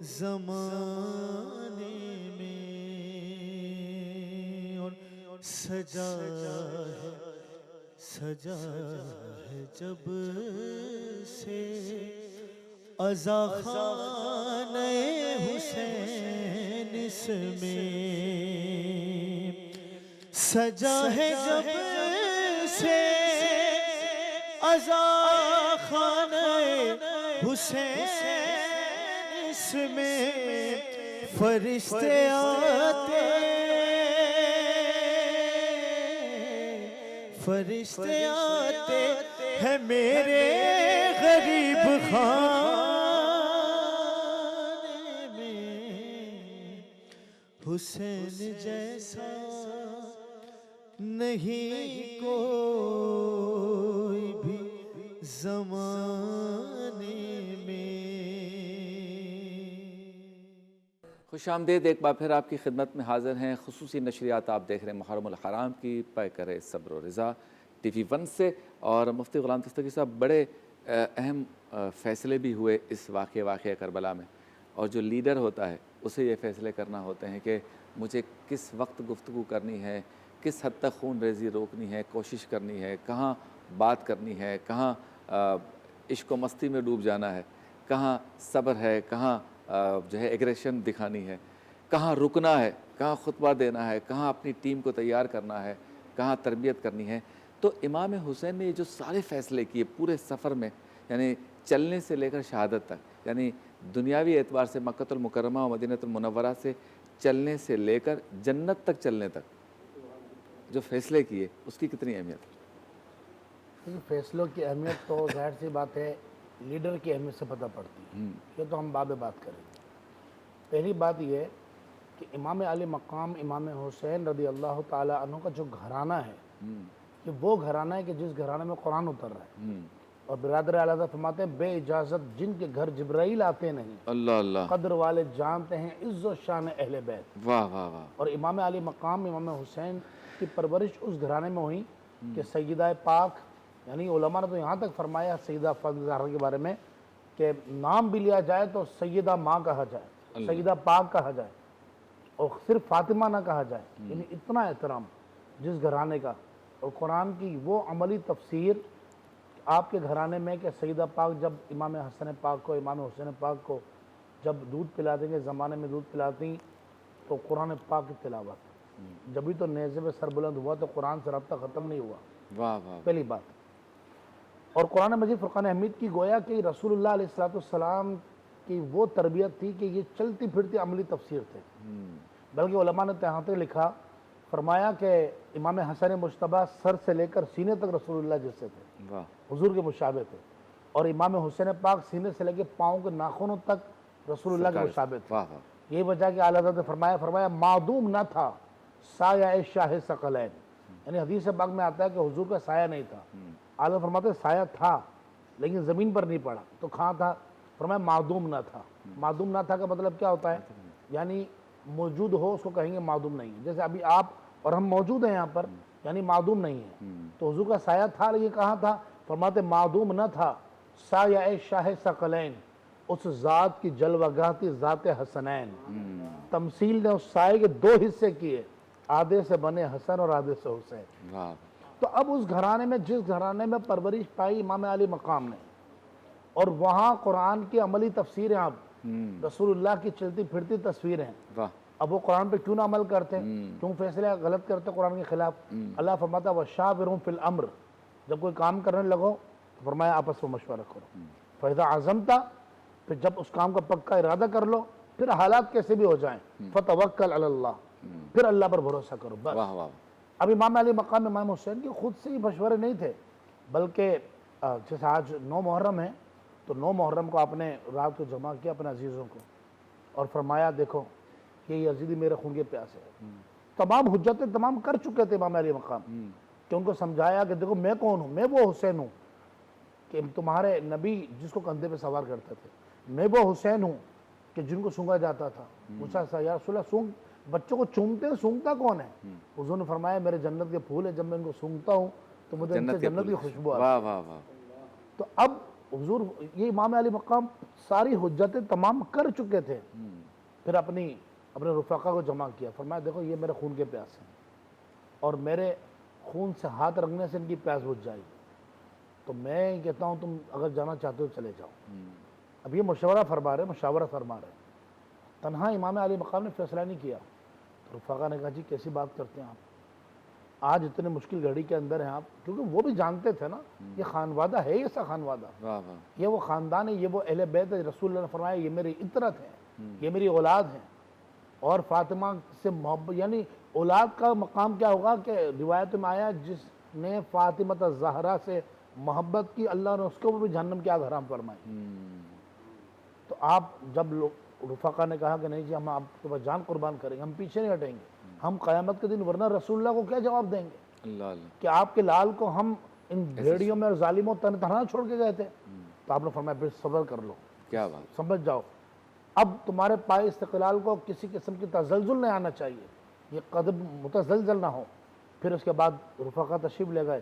زمانے میں، اور سجا ہے، سجا ہے جب سے عزا خانہ حسین اس میں، سجا ہے جب سے عزا خانہ حسین اس میں، فرشتے آتے، فرشتے آتے ہیں میرے غریب خانے میں، حسین جیسا نہیں کوئی بھی زمانے میں. خوش آمدید ایک بار پھر آپ کی خدمت میں حاضر ہیں. خصوصی نشریات آپ دیکھ رہے ہیں محرم الحرام کی پے کرے صبر و رضا ٹی وی 1 سے. اور مفتی غلام دستگیر صاحب، بڑے اہم فیصلے بھی ہوئے اس واقعہ کربلا میں، اور جو لیڈر ہوتا ہے اسے یہ فیصلے کرنا ہوتے ہیں کہ مجھے کس وقت گفتگو کرنی ہے، کس حد تک خون ریزی روکنی ہے، کوشش کرنی ہے، کہاں بات کرنی ہے، کہاں عشق و مستی میں ڈوب جانا ہے، کہاں صبر ہے، کہاں جو ہے ایگریشن دکھانی ہے، کہاں رکنا ہے، کہاں خطبہ دینا ہے، کہاں اپنی ٹیم کو تیار کرنا ہے، کہاں تربیت کرنی ہے. تو امام حسین نے یہ جو سارے فیصلے کیے پورے سفر میں، یعنی چلنے سے لے کر شہادت تک، یعنی دنیاوی اعتبار سے مکہ المکرمہ و مدینہ المنورہ سے چلنے سے لے کر جنت تک چلنے تک جو فیصلے کیے، اس کی کتنی اہمیت ہے؟ فیصلوں کی اہمیت تو ظاہر سی بات ہے لیڈر کی اہمیت سے پتہ پڑتی ہے. یہ تو ہم باب بات کریں گے. پہلی بات یہ ہے کہ امام علی مقام امام حسین رضی اللہ تعالی عنہ کا جو گھرانہ ہے کہ وہ گھرانہ ہے کہ جس گھرانے میں قرآن اتر رہا ہے، اور برادر اعلیٰ حضرت فرماتے ہیں بے اجازت جن کے گھر جبرائیل آتے نہیں، اللہ اللہ، قدر والے جانتے ہیں عز و شان اہل بیت۔ واہ واہ واہ، اور امام علی مقام امام حسین کی پرورش اس گھرانے میں ہوئی کہ سیدہ پاک، یعنی علماء نے تو یہاں تک فرمایا سیدہ فاطمہ زہرا کے بارے میں کہ نام بھی لیا جائے تو سیدہ ماں کہا جائے، سیدہ پاک کہا جائے، اور صرف فاطمہ نہ کہا جائے، یعنی اتنا احترام جس گھرانے کا، اور قرآن کی وہ عملی تفسیر آپ کے گھرانے میں کہ سیدہ پاک جب امام حسن پاک کو، امام حسین پاک کو جب دودھ پلا دیں گے، زمانے میں دودھ پلاتی تو قرآن پاک کی تلاوت، جبھی تو نیزے میں سر بلند ہوا تو قرآن سے رابطہ ختم نہیں ہوا، واہ واہ، پہلی بات۔ اور قرآن مجید فرقان حمید کی گویا کہ رسول اللہ علیہ السلام کی وہ تربیت تھی کہ یہ چلتی پھرتی عملی تفسیر تھے، بلکہ علماء نے یہاں تک لکھا، فرمایا کہ امام حسن مجتبیٰ سر سے لے کر سینے تک رسول اللہ جیسے تھے، واہ، حضور کے مشابہ تھے، اور امام حسین پاک سینے سے لے کے پاؤں کے ناخنوں تک رسول اللہ کے مشابہ تھے۔ واہ واہ، یہی وجہ کہ اعلیٰ حضرت نے فرمایا معدوم نہ تھا سایہ شاہ ثقلین، یعنی حدیث پاک میں آتا ہے کہ حضور کا سایہ نہیں تھا، اعلیٰ فرماتے ہیں سایہ تھا لیکن زمین پر نہیں پڑا، تو کہاں تھا؟ فرمایا معدوم نہ تھا۔ معدوم نہ تھا کا مطلب کیا ہوتا ہے؟ یعنی موجود ہو اس کو کہیں گے معدوم نہیں ہے، جیسے ابھی آپ اور ہم موجود ہیں یہاں پر، یعنی معدوم نہیں ہے، تو حضور کا سایہ تھا لیکن کہاں تھا؟ فرماتے معدوم نہ تھا سایہ شاہ ثقلین، اس ذات کی جلوہ گاہ تھی ذات حسنین۔ تمثیل نے اس سائے کے دو حصے کیے، آدھے سے بنے حسن اور آدھے سے حسین۔ واہ، تو اب اس گھرانے میں جس گھرانے میں پرورش پائی امام علی مقام نے، اور وہاں قرآن کی عملی تفسیریں، اب رسول اللہ کی چلتی پھرتی تصویریں، واہ، اب وہ قرآن پہ کیوں نہ عمل کرتے ہیں، کیوں فیصلے غلط کرتے قرآن کے خلاف؟ اللہ فرماتا وَشَاوِرْهُمْ فِي الْأَمْرِ، جب کوئی کام کرنے لگو تو فرمایا آپس میں مشورہ کرو، فَإِذَا عَزَمْتَ، پھر جب اس کام کا پکا ارادہ کر لو، پھر حالات کیسے بھی ہو جائیں، فَتَوَكَّلْ عَلَى اللَّهِ، پھر اللہ پر بھروسہ کرو بس۔ واہ واہ، اب امام علی مقام امام حسین کے خود سے ہی مشورے نہیں تھے، بلکہ جیسے آج 9 محرم ہے تو 9 محرم کو آپ نے رات کو جمع کیا اپنے عزیزوں کو اور فرمایا دیکھو کہ یہ یزیدی میرے خون کے پیاسے ہے، تمام حجتیں تمام کر چکے تھے امام علی مقام، کہ ان کو سمجھایا کہ دیکھو میں کون ہوں، میں وہ حسین ہوں کہ تمہارے نبی جس کو کندھے پہ سوار کرتے تھے، میں وہ حسین ہوں کہ جن کو سونگا جاتا تھا، پوچھا یا رسول اللہ سونگ بچوں کو چومتے ہیں، سونگتا کون ہے؟ حضور نے فرمایا میرے جنت کے پھول ہیں، جب میں ان کو سونگتا ہوں تو مجھے ان سے جنت کی خوشبو آتی ہے۔ واہ واہ واہ، تو اب حضور یہ امام علی مقام ساری حجتیں تمام کر چکے تھے، پھر اپنے رفقا کو جمع کیا، فرمایا دیکھو یہ میرے خون کے پیاس ہیں اور میرے خون سے ہاتھ رگنے سے ان کی پیاس بجھ جائے گی، تو میں کہتا ہوں تم اگر جانا چاہتے ہو چلے جاؤ۔ اب یہ مشورہ فرما رہے، تنہا امام علی مقام نے فیصلہ نہیں کیا، تو رفقا نے کہا جی کیسی بات کرتے ہیں آپ، آج اتنے مشکل گھڑی کے اندر ہیں آپ، کیونکہ وہ بھی جانتے تھے نا یہ خانوادہ ہے، ایسا خانوادہ، واہ واہ، یہ وہ خاندان ہے، یہ وہ اہل بیت ہے، رسول اللہ نے فرمایا یہ میری عطرت ہے، یہ میری اولاد ہیں، اور فاطمہ سے محبت، یعنی اولاد کا مقام کیا ہوگا کہ روایت میں آیا جس نے فاطمہ الزہرا سے محبت کی اللہ نے اس کو بھی جہنم کی آگ حرام فرمائی۔ تو آپ جب رفقا نے کہا کہ نہیں جی ہم آپ کے پاس جان قربان کریں گے، ہم پیچھے نہیں ہٹیں گے، ہم قیامت کے دن ورنہ رسول اللہ کو کیا جواب دیں گے اللہ اللہ، کہ آپ کے لال کو ہم ان بھیڑیوں میں اور ظالموں تنہا چھوڑ کے گئے تھے؟ تو آپ نے فرمایا پھر صبر کر لو، کیا بات، سمجھ جاؤ، اب تمہارے پائے استقلال کو کسی قسم کی تزلزل نہیں آنا چاہیے، یہ قدم متزلزل نہ ہو۔ پھر اس کے بعد رفقا تشریف لے گئے،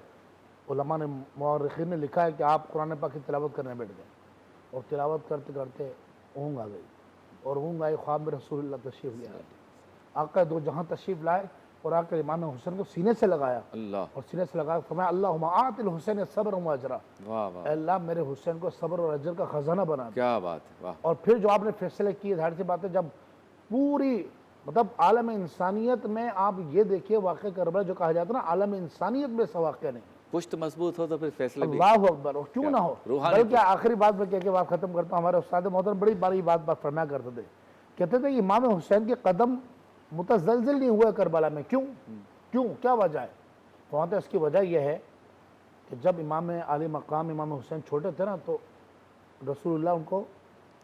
علماء نے مورخین نے لکھا ہے کہ آپ قرآن پاک کی تلاوت کرنے بیٹھ گئے، اور تلاوت کرتے کرتے اونگ آ گئی، اور اونگ آئی، خواب میں رسول اللہ تشریف لے آئے، آقا دو جہاں تشریف لائے اور آ کر امام حسین کو سینے سے لگایا، اللہ، اور سینے سے لگایا فرمایا اللہم آت الحسین صبر و اجرا، واہ واہ، اے اللہ میرے حسین کو صبر اور اجر کا خزانہ بنا دے۔ کیا بات ہے، واہ، اور پھر جو آپ نے فیصلے کیے، ظاہر سی بات ہے جب پوری مطلب عالم انسانیت میں آپ یہ دیکھیے واقعہ کربلا جو کہا جاتا ہے نا عالم انسانیت میں ایسا واقعہ نہیں، پشت مضبوط ہو تو پھر فیصلے بھی، اللہ اکبر، اور کیوں نہ ہو، روحانی بلکہ آخری بات میں کہہ کے بات ختم کرتا ہوں، ہمارے استاد محترم بڑی باری بات فرمایا کرتے تھے، کہتے تھے کہ امام حسین کے قدم متزلزل نہیں ہوئے کربلا میں، کیوں کیا وجہ ہے؟ وہاں تو اس کی وجہ یہ ہے کہ جب امام علی مقام امام حسین چھوٹے تھے نا تو رسول اللہ ان کو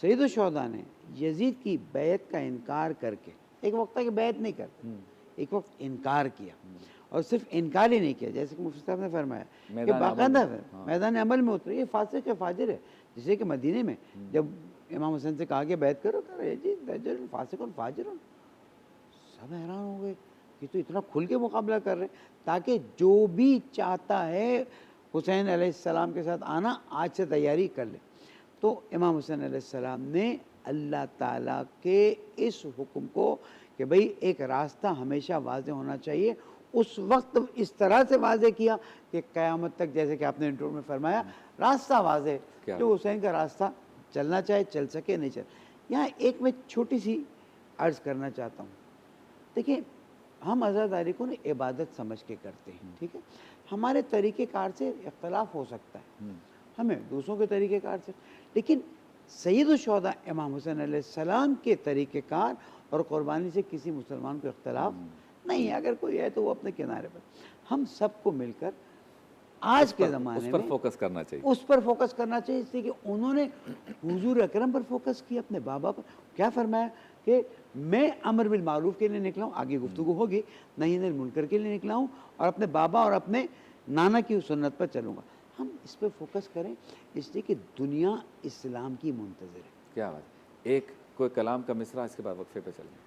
سید الشہداء نے یزید کی بیعت کا انکار کر کے، ایک وقت تھا کہ بیعت نہیں کرتے، ایک وقت انکار کیا، اور صرف انکار ہی نہیں کیا، جیسے کہ مفتی صاحب نے فرمایا کہ باقاعدہ میدان عمل میں اترے. یہ فاسق ہے، فاجر ہے. جیسے کہ مدینے میں جب امام حسین سے کہا کہ بیعت کرو، کہہ رہے جی رجل فاسق فاجر. سب حیران ہو گئے کہ تو اتنا کھل کے مقابلہ کر رہے ہیں، تاکہ جو بھی چاہتا ہے حسین علیہ السلام کے ساتھ آنا آج سے تیاری کر لے. تو امام حسین علیہ السلام نے اللہ تعالیٰ کے اس حکم کو کہ بھئی ایک راستہ ہمیشہ واضح ہونا چاہیے، اس وقت اس طرح سے واضح کیا کہ قیامت تک، جیسے کہ آپ نے انٹرو میں فرمایا، راستہ واضح، جو حسین کا راستہ چلنا چاہے چل سکے، نہیں چل. یہاں ایک میں چھوٹی سی عرض کرنا چاہتا ہوں. دیکھیں، ہم عزاداری کو عبادت سمجھ کے کرتے ہیں، ٹھیک ہے. ہمارے طریقہ کار سے اختلاف ہو سکتا ہے، ہمیں دوسروں کے طریقہ کار سے، لیکن سید الشہداء امام حسین علیہ السلام کے طریقہ کار اور قربانی سے کسی مسلمان کو اختلاف نہیں ہے. اگر کوئی ہے تو وہ اپنے کنارے پر. ہم سب کو مل کر آج کے زمانے میں اس پر فوکس کرنا چاہیے، اس پر فوکس کرنا چاہیے، اس لیے کہ انہوں نے حضور اکرم پر فوکس کیا، اپنے بابا پر. کیا فرمایا کہ میں امر بالمعروف کے لیے نکلا ہوں، آگے گفتگو ہوگی، نہی عن المنکر کے لیے نکلا ہوں، اور اپنے بابا اور اپنے نانا کی سنت پر چلوں گا. ہم اس پہ فوکس کریں، اس لیے کہ دنیا اسلام کی منتظر ہے. کیا بات. ایک کوئی کلام کا مصرع، اس کے بعد وقفے پہ چلیں.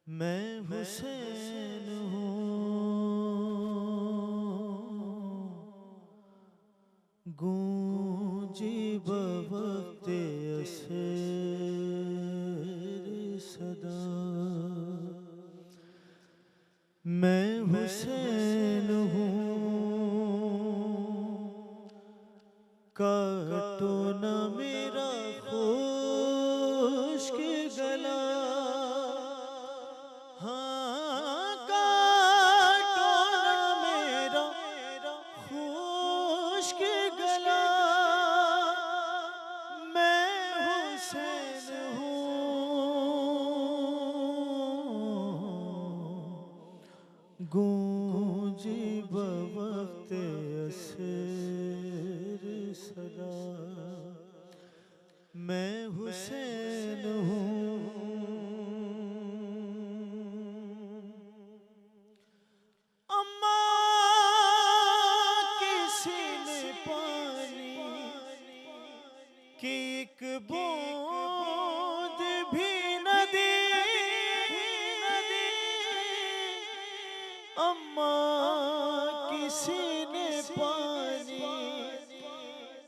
میں حسین ہوں، گونجی بوقت عصر صدا. میں حسین ہوں، کاٹو نہ میرا خشک گلا. ہاں، کاٹو نہ میرا خشک گلا. میں حسین ہوں، گونجی بوقت عصر صدا. میں حسین ہوں. اماں کسی نے پانی کی ایک بوند بھی نہ دی. اماں کسی نے پانی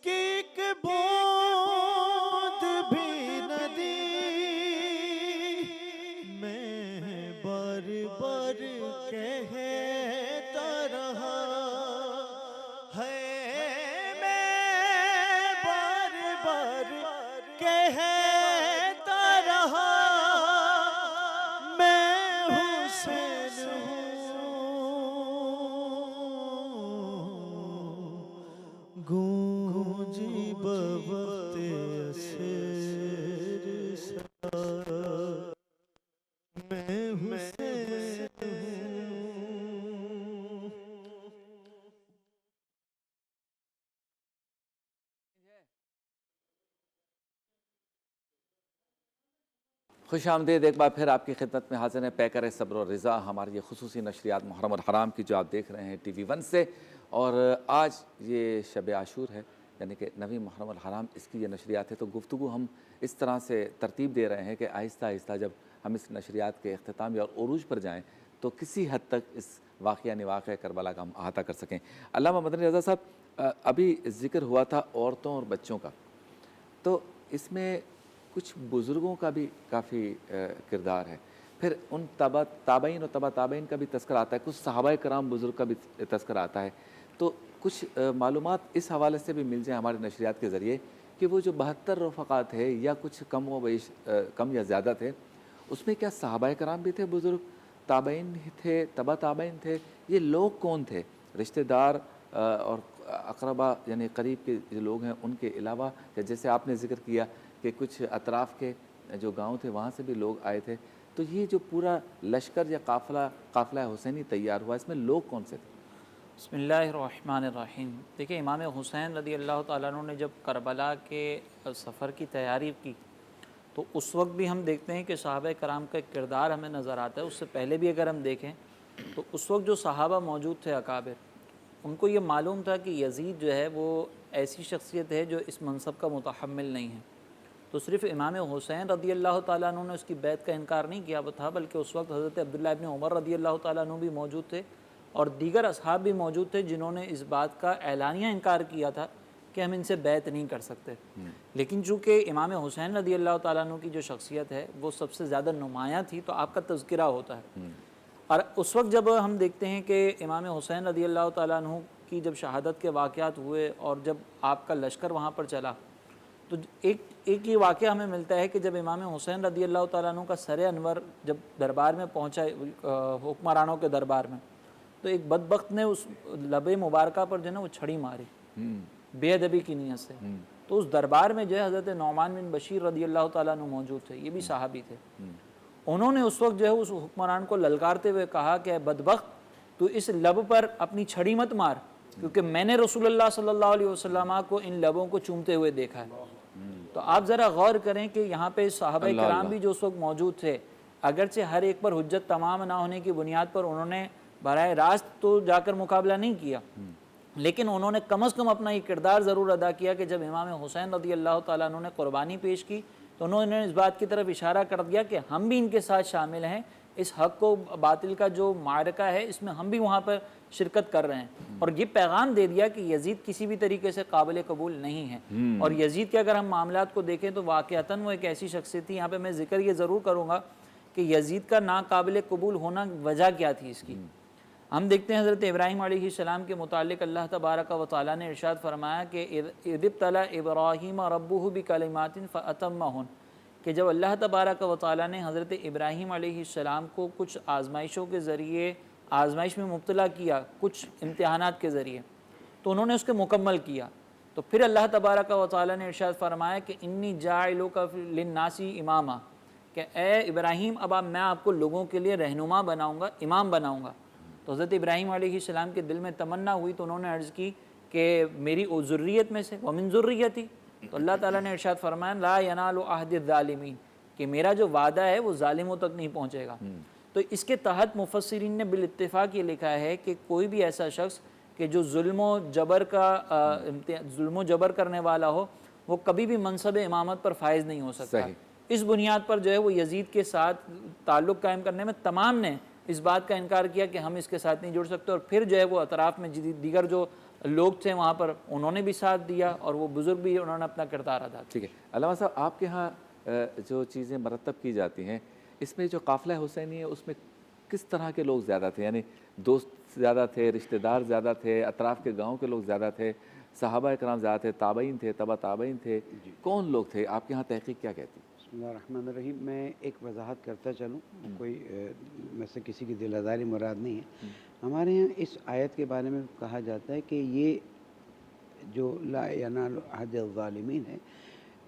کی ایک بوند بھی نہ دی. میں بار بار کہتا رہا ہے، میں بار بار کہتا رہا، میں حسین ہوں، گونجی بوقت عصر صدا. میں حسین ہوں. خوش آمدید ایک بار پھر آپ کی خدمت میں حاضر ہیں پیکر صبر و رضا، ہماری یہ خصوصی نشریات محرم الحرام کی جو آپ دیکھ رہے ہیں ٹی وی 1 سے. اور آج یہ شب عاشور ہے، یعنی کہ 9 محرم الحرام، اس کی یہ نشریات ہے. تو گفتگو ہم اس طرح سے ترتیب دے رہے ہیں کہ آہستہ آہستہ جب ہم اس نشریات کے اختتامی اور عروج پر جائیں تو کسی حد تک اس واقعہ نواقع کربلا کا ہم احاطہ کر سکیں. علامہ مدنی رضا صاحب، ابھی ذکر ہوا تھا عورتوں اور بچوں کا، تو اس میں کچھ بزرگوں کا بھی کافی کردار ہے، پھر ان تابعین و تبع تابعین کا بھی تذکر آتا ہے، کچھ صحابہ کرام بزرگ کا بھی تذکر آتا ہے. تو کچھ معلومات اس حوالے سے بھی مل جائیں ہماری نشریات کے ذریعے کہ وہ جو 72 رفقات تھے یا کچھ کم و بیش کم یا زیادہ تھے، اس میں کیا صحابہ کرام بھی تھے بزرگ، تابعین تھے، تبع تابعین تھے؟ یہ لوگ کون تھے؟ رشتہ دار اور اقربا یعنی قریب کے جو لوگ ہیں ان کے علاوہ، جیسے آپ نے ذکر کیا کہ کچھ اطراف کے جو گاؤں تھے وہاں سے بھی لوگ آئے تھے، تو یہ جو پورا لشکر یا قافلہ حسینی تیار ہوا، اس میں لوگ کون سے تھے؟ بسم اللہ الرحمن الرحیم. دیکھیں امام حسین رضی اللہ تعالیٰ عنہ نے جب کربلا کے سفر کی تیاری کی تو اس وقت بھی ہم دیکھتے ہیں کہ صحابہ کرام کا ایک کردار ہمیں نظر آتا ہے. اس سے پہلے بھی اگر ہم دیکھیں تو اس وقت جو صحابہ موجود تھے اکابر، ان کو یہ معلوم تھا کہ یزید جو ہے وہ ایسی شخصیت ہے جو اس منصب کا متحمل نہیں ہے. تو صرف امام حسین رضی اللہ تعالیٰ عنہ نے اس کی بیعت کا انکار نہیں کیا تھا، بلکہ اس وقت حضرت عبداللہ ابن عمر رضی اللہ تعالیٰ عنہ بھی موجود تھے اور دیگر اصحاب بھی موجود تھے جنہوں نے اس بات کا اعلانیہ انکار کیا تھا کہ ہم ان سے بیعت نہیں کر سکتے. لیکن چونکہ امام حسین رضی اللہ تعالیٰ عنہ کی جو شخصیت ہے وہ سب سے زیادہ نمایاں تھی تو آپ کا تذکرہ ہوتا ہے. اور اس وقت جب ہم دیکھتے ہیں کہ امام حسین رضی اللہ تعالیٰ عنہ کی جب شہادت کے واقعات ہوئے اور جب آپ کا لشکر وہاں پر چلا تو ایک یہ واقعہ ہمیں ملتا ہے کہ جب امام حسین رضی اللہ تعالیٰ عنہ کا سر انور جب دربار میں پہنچا حکمرانوں کے دربار میں تو ایک بدبخت نے اس لب مبارکہ پر جو ہے نا وہ چھڑی ماری بے ادبی کی نیت سے. تو اس دربار میں جو ہے حضرت نعمان بن بشیر رضی اللہ تعالیٰ عنہ موجود تھے، یہ بھی صحابی تھے. انہوں نے اس وقت جو ہے اس حکمران کو للکارتے ہوئے کہا کہ اے بدبخت تو اس لب پر اپنی چھڑی مت مار، کیونکہ میں نے رسول اللہ صلی اللہ علیہ وسلم کو ان لبوں کو چومتے ہوئے دیکھا ہے. تو آپ ذرا غور کریں کہ یہاں پہ صحابہ کرام بھی جو اس وقت موجود تھے، اگرچہ ہر ایک پر حجت تمام نہ ہونے کی بنیاد پر انہوں نے براہ راست تو جا کر مقابلہ نہیں کیا، لیکن انہوں نے کم از کم اپنا یہ کردار ضرور ادا کیا کہ جب امام حسین رضی اللہ تعالیٰ عنہ نے قربانی پیش کی تو انہوں نے اس بات کی طرف اشارہ کر دیا کہ ہم بھی ان کے ساتھ شامل ہیں، اس حق و باطل کا جو معرکہ ہے اس میں ہم بھی وہاں پر شرکت کر رہے ہیں. اور یہ پیغام دے دیا کہ یزید کسی بھی طریقے سے قابل قبول نہیں ہے. اور یزید کے اگر ہم معاملات کو دیکھیں تو واقعتاً وہ ایک ایسی شخصیت تھی. یہاں پہ میں ذکر یہ ضرور کروں گا کہ یزید کا ناقابل قبول ہونا وجہ کیا تھی اس کی. ہم دیکھتے ہیں حضرت ابراہیم علیہ السلام کے متعلق اللہ تبارک و تعالیٰ نے ارشاد فرمایا کہ اذ ابتلى ابراہیم ربہ بکلمات فاتمہن، کہ جب اللہ تبارک و تعالیٰ نے حضرت ابراہیم علیہ السلام کو کچھ آزمائشوں کے ذریعے آزمائش میں مبتلا کیا، کچھ امتحانات کے ذریعے، تو انہوں نے اس کو مکمل کیا. تو پھر اللہ تبارک و تعالیٰ نے ارشاد فرمایا کہ انی جاعلک للناس اماما، کہ اے ابراہیم اب میں آپ کو لوگوں کے لیے رہنما بناؤں گا، امام بناؤں گا. تو حضرت ابراہیم علیہ السلام کے دل میں تمنا ہوئی تو انہوں نے عرض کی کہ میری ذریت میں سے ومن ذریتی. تو اللہ تعالیٰ نے ارشاد فرمایا لا ینال عہد الظالمین، کہ میرا جو وعدہ ہے وہ ظالموں تک نہیں پہنچے گا. تو اس کے تحت مفسرین نے بالاتفاق یہ لکھا ہے کہ کوئی بھی ایسا شخص کہ جو ظلم و جبر کرنے والا ہو وہ کبھی بھی منصب امامت پر فائز نہیں ہو سکتا. اس بنیاد پر جو ہے وہ یزید کے ساتھ تعلق قائم کرنے میں تمام نے اس بات کا انکار کیا کہ ہم اس کے ساتھ نہیں جڑ سکتے. اور پھر جو ہے وہ اطراف میں دیگر جو لوگ تھے وہاں پر انہوں نے بھی ساتھ دیا اور وہ بزرگ بھی انہوں نے اپنا کردار ادا کیا. ٹھیک ہے علامہ صاحب، آپ کے ہاں جو چیزیں مرتب کی جاتی ہیں اس میں جو قافلہ حسینی ہے اس میں کس طرح کے لوگ زیادہ تھے؟ یعنی دوست زیادہ تھے، رشتہ دار زیادہ تھے، اطراف کے گاؤں کے لوگ زیادہ تھے، صحابہ کرام زیادہ تھے، تابعین تھے، تبع تابعین تھے، کون لوگ تھے؟ آپ کے ہاں تحقیق کیا کہتی ہے؟ بسم اللہ الرحمن الرحیم. میں ایک وضاحت کرتا چلوں، کوئی میں سے کسی کی دل آزاری مراد نہیں ہے. ہمارے یہاں اس آیت کے بارے میں کہا جاتا ہے کہ یہ جو لا ینال عہد الظالمین ہے،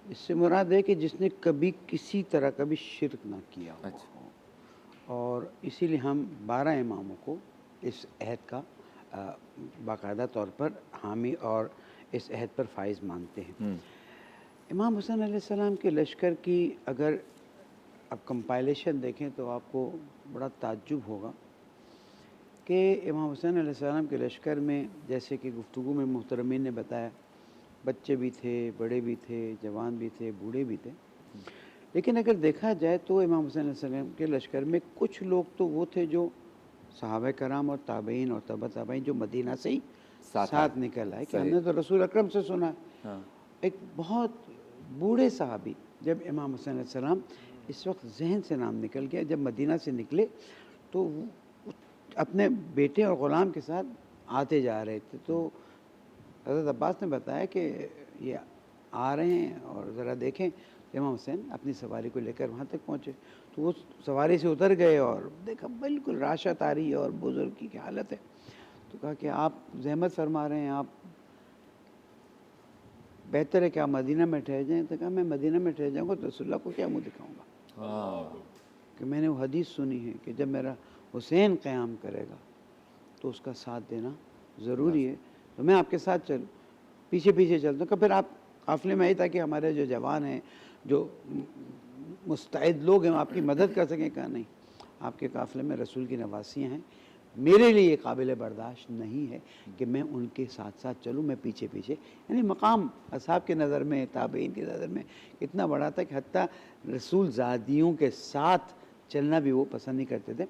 اس سے مراد ہے کہ جس نے کبھی کسی طرح کا بھی شرک نہ کیا ہو. اور اسی لیے ہم 12 اماموں کو اس عہد کا باقاعدہ طور پر حامی اور اس عہد پر فائز مانتے ہیں. امام حسین علیہ السلام کے لشکر کی اگر اب کمپائلیشن دیکھیں تو آپ کو بڑا تعجب ہوگا کہ امام حسین علیہ السلام کے لشکر میں جیسے کہ گفتگو میں محترمین نے بتایا بچے بھی تھے، بڑے بھی تھے، جوان بھی تھے، بوڑھے بھی تھے. لیکن اگر دیکھا جائے تو امام حسین علیہ السلام کے لشکر میں کچھ لوگ تو وہ تھے جو صحابہ کرام اور تابعین اور تبع تابعین جو مدینہ سے ہی ساتھ نکل آئے کہ ہم نے تو رسول اکرم سے سنا. ایک بہت بوڑھے صحابی، جب امام حسین علیہ السلام اس وقت ذہن سے نام نکل گیا، جب مدینہ سے نکلے تو اپنے بیٹے اور غلام کے ساتھ آتے جا رہے تھے. تو حضرت عباس نے بتایا کہ یہ آ رہے ہیں اور ذرا دیکھیں. امام حسین اپنی سواری کو لے کر وہاں تک پہنچے تو وہ سواری سے اتر گئے اور دیکھا بالکل راشت آ رہی ہے اور بزرگی کی حالت ہے. تو کہا کہ آپ زحمت فرما رہے ہیں، آپ بہتر ہے کہ آپ مدینہ میں ٹھہر جائیں. تو کہا میں مدینہ میں ٹھہر جاؤں گا تو رسول اللہ کو کیا منہ دکھاؤں گا. کہ میں نے وہ حدیث سنی ہے کہ جب میرا حسین قیام کرے گا تو اس کا ساتھ دینا ضروری ہے، تو میں آپ کے ساتھ چلوں، پیچھے پیچھے چلتا ہوں کہ پھر آپ قافلے میں آئی تاکہ ہمارے جو جوان ہیں، جو مستعد لوگ ہیں، آپ کی مدد کر سکیں. کہا نہیں، آپ کے قافلے میں رسول کی نواسیاں ہیں، میرے لیے یہ قابل برداشت نہیں ہے کہ میں ان کے ساتھ ساتھ چلوں، میں پیچھے پیچھے. یعنی مقام اصحاب کے نظر میں، تابعین کی نظر میں اتنا بڑا تھا کہ حتیٰ رسول زادیوں کے ساتھ چلنا بھی وہ پسند نہیں کرتے تھے.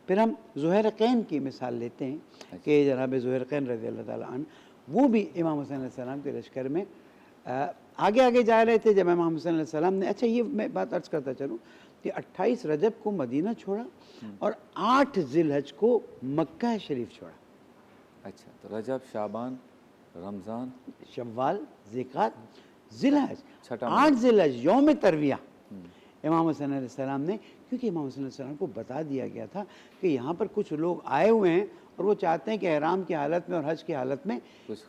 پھر ہم زہیرقین کی مثال لیتے ہیں کہ جناب زہیرقین رضی اللہ تعالیٰ عنہ وہ بھی امام حسین علیہ السلام کے لشکر میں آگے آگے جا رہے تھے. جب امام حسین علیہ السلام نے، اچھا یہ میں بات عرض کرتا چلوں کہ 28 رجب کو مدینہ چھوڑا اور 8 ذی الحج کو مکہ شریف چھوڑا. اچھا، تو رجب، شعبان، رمضان، شوال، ذیقعد، ذی الحج، چھٹا 8 ذی الحج یوم ترویہ امام حسین علیہ السلام نے، کیونکہ امام حسین علیہ السلام کو بتا دیا گیا تھا کہ یہاں پر کچھ لوگ آئے ہوئے ہیں اور وہ چاہتے ہیں کہ احرام کی حالت میں اور حج کی حالت میں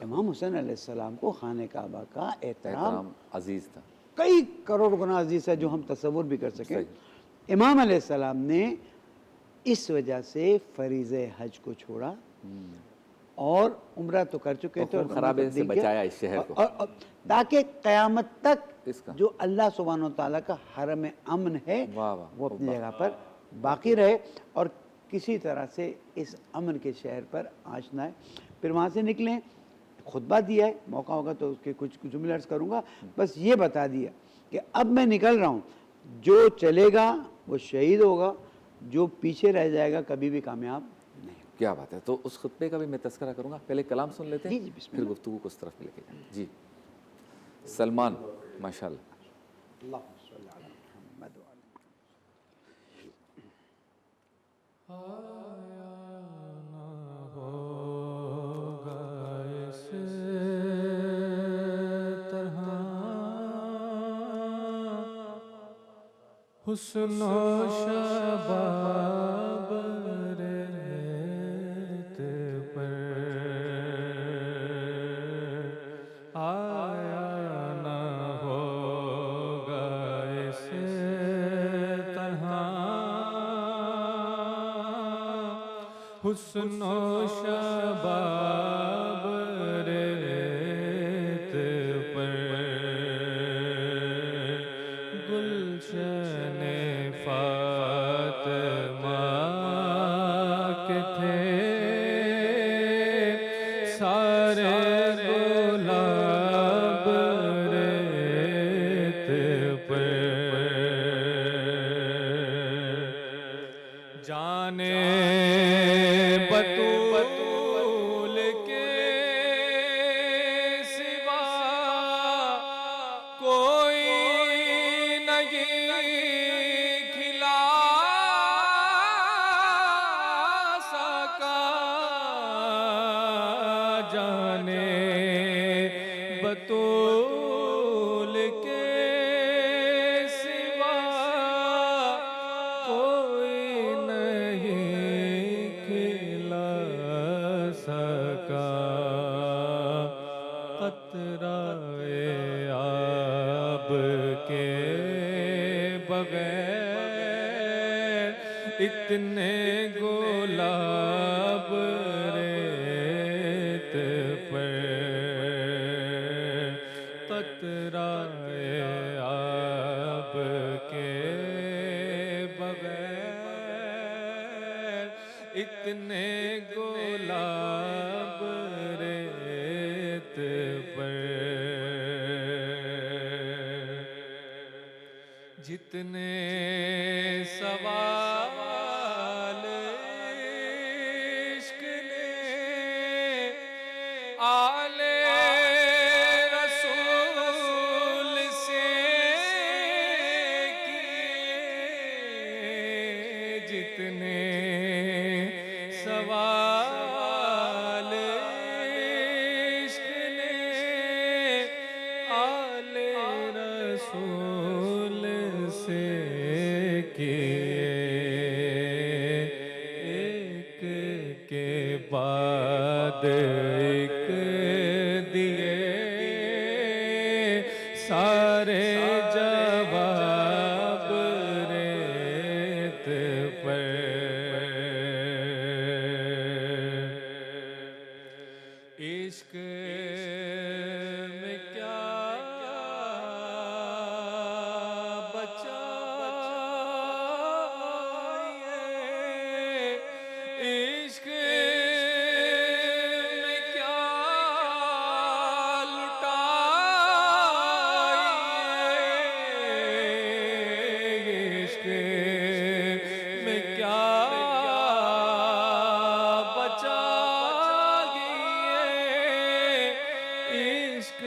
امام حسین علیہ السلام کو خانہ کعبہ کا احترام عزیز تھا، کئی کروڑ گنا عزیز ہے جو ہم تصور بھی کر سکیں. امام علیہ السلام نے اس وجہ سے فریضہ حج کو چھوڑا اور عمرہ تو کر چکے تھے اور خرابے سے بچایا اس شہر کو، اور تاکہ قیامت تک اس کا جو اللہ سبحانہ و تعالیٰ کا حرم امن ہے واہ واہ، وہ اپنی جگہ پر باقی رہے اور کسی طرح سے اس امن کے شہر پر آنچ نہ آئے. پھر وہاں سے نکلیں، خطبہ دیا ہے، موقع ہوگا تو اس کے کچھ جملے عرض کروں گا. بس یہ بتا دیا کہ اب میں نکل رہا ہوں، جو چلے گا وہ شہید ہوگا، جو پیچھے رہ جائے گا کبھی بھی کامیاب نہیں. کیا بات ہے. تو اس خطبے کا بھی میں تذکرہ کروں گا، پہلے کلام سن لیتے ہیں جی بسم پھر گفتگو کو اس طرف لے کے جائیں. جی سلمان، ماشاء اللہ. اللہم صلی علی محمد وعلی حسن و شباب ریت پر آیا نہ ہوگا اس طرح. حسن و شباب ریت پر گلشن فاطمہ کے تھے سارے گلاب ریت پر. جانے بطول کے سوا کوئی نہیں کھلا سکا. جانے بطول کے سوا کوئی نہیں کھلا سکا. قطرہ آب کے بغیر اتنے گلاب ریت پر. قطرہ آب کے بغیر اتنے گلاب ریت پر. جتنے سوال عشق نے آل رسول سے کیے، جتنے سوال عشق نے آل رسول سے میں کیا بچا عشق میں کیا لٹا عشق میں کیا بچا عشق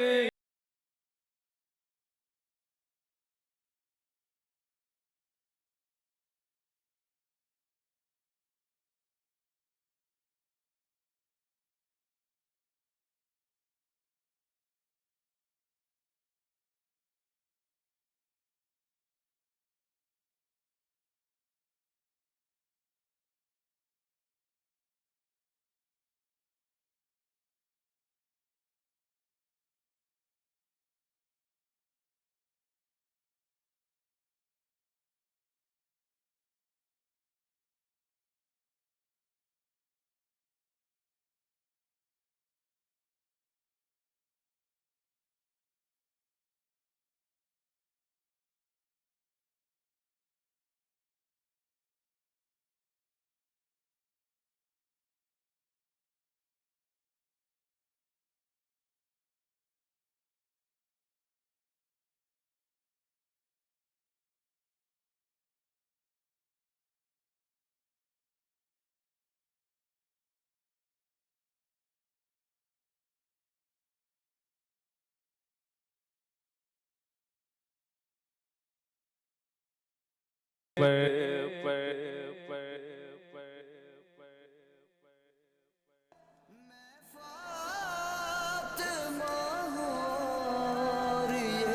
فاطمہ اور یہ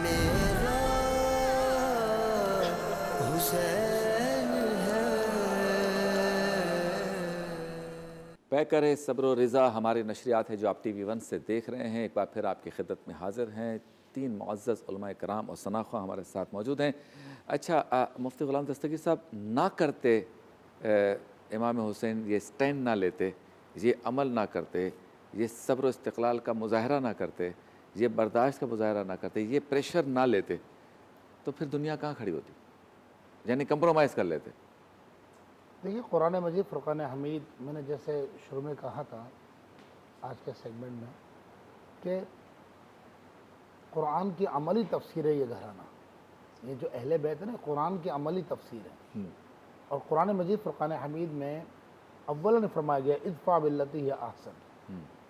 میرا حسین ہے پیکر صبر و رضا ہماری نشریات ہے جو آپ ٹی وی 1 سے دیکھ رہے ہیں. ایک بار پھر آپ کی خدمت میں حاضر ہیں. 3 معزز علماء کرام اور ثناء ہمارے ساتھ موجود ہیں. اچھا مفتی غلام دستگیر صاحب، نہ کرتے امام حسین یہ سٹینڈ نہ لیتے، یہ عمل نہ کرتے، یہ صبر و استقلال کا مظاہرہ نہ کرتے، یہ برداشت کا مظاہرہ نہ کرتے، یہ پریشر نہ لیتے، تو پھر دنیا کہاں کھڑی ہوتی؟ یعنی کمپرومائز کر لیتے. دیکھیے قرآن مجید فرقان حمید، میں نے جیسے شروع میں کہا تھا آج کے سیگمنٹ میں کہ قرآن کی عملی تفسیر ہے یہ گھرانہ. یہ جو اہل بیت ہے نا، قرآن کی عملی تفسیر ہے. اور قرآن مجید فرقان حمید میں اولاً فرمایا گیا ادفع باللتی ہی احسن،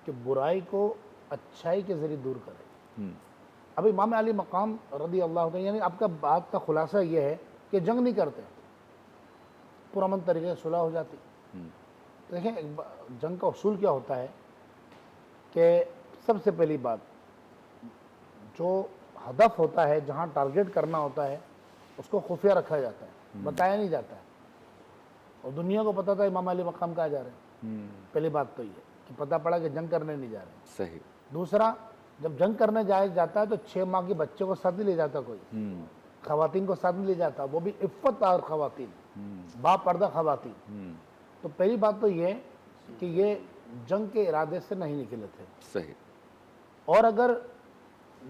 کہ برائی کو اچھائی کے ذریعے دور کرے. اب امام علی مقام رضی اللہ عنہ، یعنی آپ کا بات کا خلاصہ یہ ہے کہ جنگ نہیں کرتے، پرامن طریقے سے صلح ہو جاتی. دیکھیں جنگ کا اصول کیا ہوتا ہے کہ سب سے پہلی بات، جو ہدف ہوتا ہے، جہاں ٹارگیٹ کرنا ہوتا ہے، اس کو خفیہ رکھا جاتا ہے، بتایا نہیں جاتا ہے. اور دنیا کو پتہ تھا امام علی مقام کہاں جا رہے ہیں. پہلی بات تو یہ کہ پتہ پڑا کہ جنگ کرنے نہیں جا رہے ہیں. صحیح. دوسرا، جب جنگ کرنے جاتا ہے تو 6 ماہ کے بچے کو ساتھ نہیں لے جاتا کوئی، خواتین کو ساتھ نہیں لے جاتا، وہ بھی عفت اور خواتین، با پردہ خواتین. تو پہلی بات تو یہ کہ یہ جنگ کے ارادے سے نہیں نکلے تھے. صحیح. اور اگر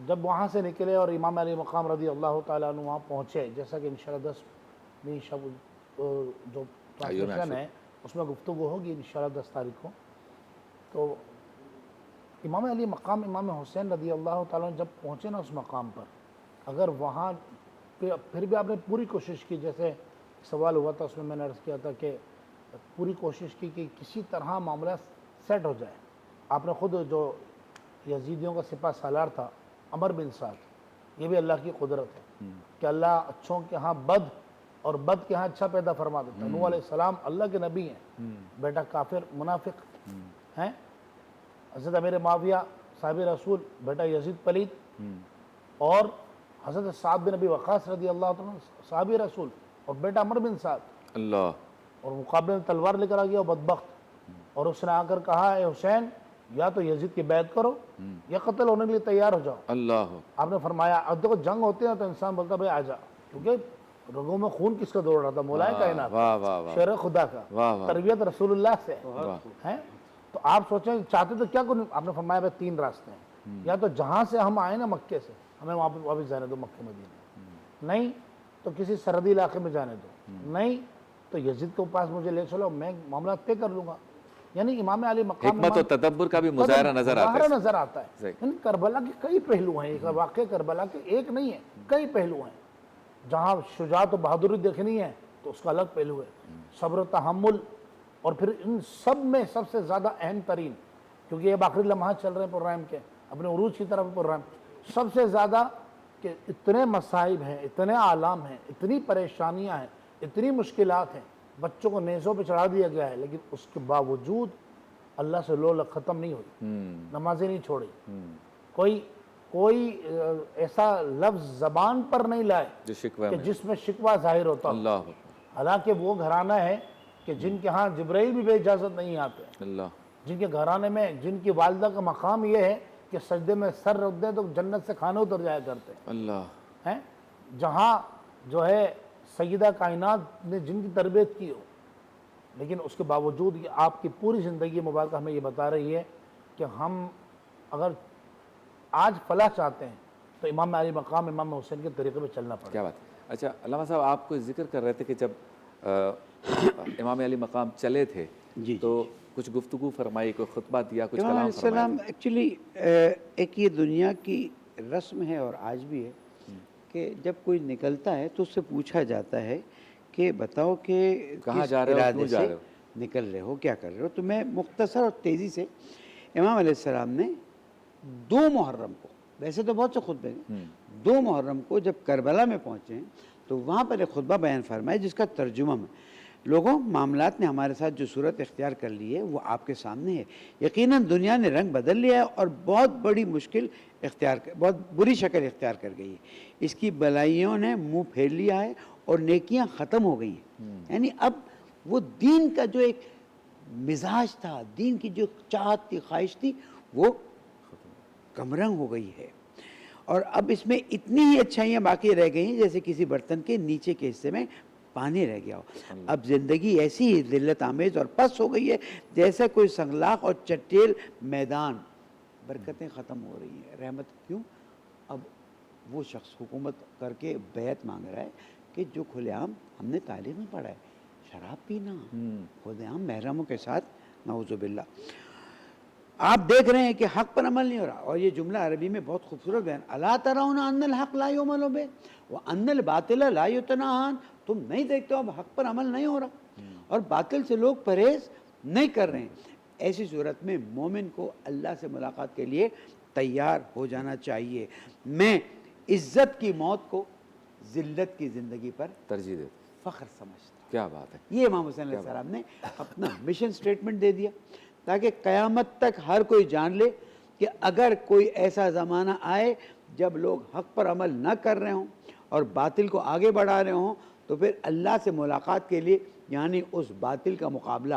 جب وہاں سے نکلے اور امام علی مقام رضی اللہ تعالیٰ عنہ وہاں پہنچے، جیسا کہ انشاءاللہ 10 شب جو ٹرانسلیشن ہے اس میں گفتگو ہوگی انشاءاللہ 10 تاریخ کو، تو امام علی مقام امام حسین رضی اللہ تعالیٰ عنہ جب پہنچے نا اس مقام پر، اگر وہاں پھر بھی آپ نے پوری کوشش کی، جیسے سوال ہوا تھا اس میں نے عرض کیا تھا کہ پوری کوشش کی کہ کسی طرح معاملہ سیٹ ہو جائے. آپ نے خود جو یزیدیوں کا سپہ سالار تھا عمر بن سعد، یہ بھی اللہ کی قدرت ہے کہ اللہ اچھوں کے ہاں بد اور بد کے ہاں اچھا پیدا فرما دیتا ہے. نوح علیہ السلام اللہ کے نبی ہیں، بیٹا کافر منافق ہیں. حضرت امیر معاویہ صاحب رسول، بیٹا یزید پلید. اور حضرت سعد بن ابی وقاص رضی اللہ عنہ صحابی رسول اور بیٹا عمر بن سعد. اللہ. اور مقابلے میں تلوار لے کر آ گیا وہ بدبخت، اور اس نے آ کر کہا اے حسین، یا تو یزید کی بیعت کرو یا قتل ہونے کے لیے تیار ہو جاؤ. اللہ. آپ نے فرمایا، اب دیکھو جنگ ہوتی ہے تو انسان بولتا بھائی آ جا، کیونکہ رگوں میں خون کس کا دوڑ رہا تھا؟ مولا کائنات، واہ واہ واہ. شیر خدا کا، واہ واہ. تربیت رسول اللہ سے ہے. تو آپ سوچیں چاہتے تو کیا کریں؟ آپ نے فرمایا بھائی 3 راستے ہیں، یا تو جہاں سے ہم آئے نا مکے سے ہمیں وہاں پہ واپس جانے دو مکہ مدینہ، نہیں تو کسی سرحدی علاقے میں جانے دو، نہیں تو یزید کے پاس مجھے لے چلو، میں معاملات طے کر لوں گا. یعنی امام علی مقام حکمت و تدبر کا بھی مظاہرہ نظر آتا ہے. مظاہرہ نظر آتا ہے. صحیح. یعنی کربلا کے کئی پہلو ہیں، ایک واقع کربلا کے ایک نہیں ہے، کئی پہلو ہیں. جہاں شجاعت و بہادری دیکھنی ہے تو اس کا الگ پہلو ہے، صبر و تحمل. اور پھر ان سب میں سب سے زیادہ اہم ترین، کیونکہ یہ آخری لمحات چل رہے ہیں پروگرام کے، اپنے عروج کی طرف پروگرام، سب سے زیادہ کہ اتنے مصائب ہیں، اتنے آلام ہیں، اتنی پریشانیاں ہیں، اتنی مشکلات ہیں، بچوں کو نیزوں پہ چڑھا دیا گیا ہے، لیکن اس کے باوجود اللہ سے لو ختم نہیں ہوئی، نمازیں نہیں چھوڑی، کوئی ایسا لفظ زبان پر نہیں لائے جو شکوہ کہ میں جس میں شکوہ ظاہر ہوتا ہو. اللہ حالانکہ وہ گھرانہ ہے کہ جن کے ہاں جبرائیل بھی بے اجازت نہیں آتے، اللہ جن کے گھرانے میں جن کی والدہ کا مقام یہ ہے کہ سجدے میں سر رکھ دیں تو جنت سے کھانے اتر جایا کرتے اللہ ہیں. جہاں جو ہے سیدہ کائنات نے جن کی تربیت کی ہو، لیکن اس کے باوجود یہ آپ کی پوری زندگی مبارکہ ہمیں یہ بتا رہی ہے کہ ہم اگر آج فلاح چاہتے ہیں تو امام علی مقام امام حسین کے طریقے پہ چلنا پڑے. کیا بات. اچھا علامہ صاحب، آپ کو ذکر کر رہے تھے کہ جب امام علی مقام چلے تھے تو کچھ گفتگو فرمائی، کوئی خطبہ دیا، کچھ امام کلام علیہ فرمایا. السلام ایکچولی ایک یہ دنیا کی رسم ہے اور آج بھی ہے کہ جب کوئی نکلتا ہے تو اس سے پوچھا جاتا ہے کہ بتاؤ کہ کہاں کس جا رہے ہو، ارادے کیوں جا سے رہے ہو؟ نکل رہے ہو، کیا کر رہے ہو. تو میں مختصر اور تیزی سے، امام علیہ السلام نے 2 محرم کو، ویسے تو بہت سے خطبے ہیں، 2 محرم کو جب کربلا میں پہنچے ہیں تو وہاں پر ایک خطبہ بیان فرمایا جس کا ترجمہ میں لوگوں معاملات نے ہمارے ساتھ جو صورت اختیار کر لی ہے وہ آپ کے سامنے ہے. یقیناً دنیا نے رنگ بدل لیا ہے اور بہت بڑی مشکل بہت بری شکل اختیار کر گئی ہے. اس کی بلائیوں نے منہ پھیر لیا ہے اور نیکیاں ختم ہو گئی ہیں. یعنی اب وہ دین کا جو ایک مزاج تھا، دین کی جو چاہت تھی، خواہش تھی، وہ کمرنگ ہو گئی ہے. اور اب اس میں اتنی ہی اچھائیاں باقی رہ گئی ہیں جیسے کسی برتن کے نیچے کے حصے میں پانی رہ گیا ہو. اب زندگی ایسی ہی ذلت آمیز اور پست ہو گئی ہے جیسے کوئی سنگلاخ اور چٹیل میدان. برکتیں ختم ہو رہی ہیں. رحمت کیوں؟ اب وہ شخص حکومت کر کے بیعت مانگ رہا ہے کہ جو کھلے عام ہم نے تعلیم میں پڑھا ہے، شراب پینا کھلے عام محرموں کے ساتھ، نعوذ باللہ. آپ دیکھ رہے ہیں کہ حق پر عمل نہیں ہو رہا. اور یہ جملہ عربی میں بہت خوبصورت بیان، الا ترون ان الحق لا یعمل بہ وان الباطل لا یتناہى. تم نہیں دیکھتے ہو اب حق پر عمل نہیں ہو رہا اور باطل سے لوگ پرہیز نہیں کر رہے ہیں. ایسی صورت میں مومن کو اللہ سے ملاقات کے لیے تیار ہو جانا چاہیے. میں عزت کی موت کو ذلت کی زندگی پر ترجیح دیتے. فخر سمجھتا. کیا بات ہے. یہ امام حسین علیہ السلام نے اپنا مشن سٹیٹمنٹ دے دیا تاکہ قیامت تک ہر کوئی جان لے کہ اگر کوئی ایسا زمانہ آئے جب لوگ حق پر عمل نہ کر رہے ہوں اور باطل کو آگے بڑھا رہے ہوں تو پھر اللہ سے ملاقات کے لیے، یعنی اس باطل کا مقابلہ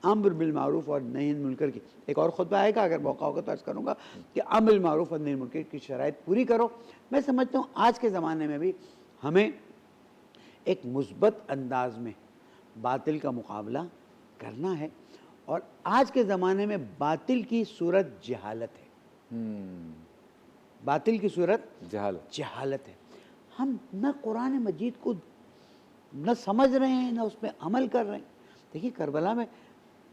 امر بالمعروف اور نہی عن المنکر کی، ایک اور خطبہ آئے گا اگر موقع ہوگا تو عرض کروں گا کہ امر بالمعروف اور نہی عن المنکر کی شرائط پوری کرو. میں سمجھتا ہوں آج کے زمانے میں بھی ہمیں ایک مثبت انداز میں باطل کا مقابلہ کرنا ہے. اور آج کے زمانے میں باطل کی صورت جہالت ہے. باطل کی صورت جہالت ہے. ہم نہ قرآن مجید کو نہ سمجھ رہے ہیں نہ اس پہ عمل کر رہے ہیں. دیکھیے کربلا میں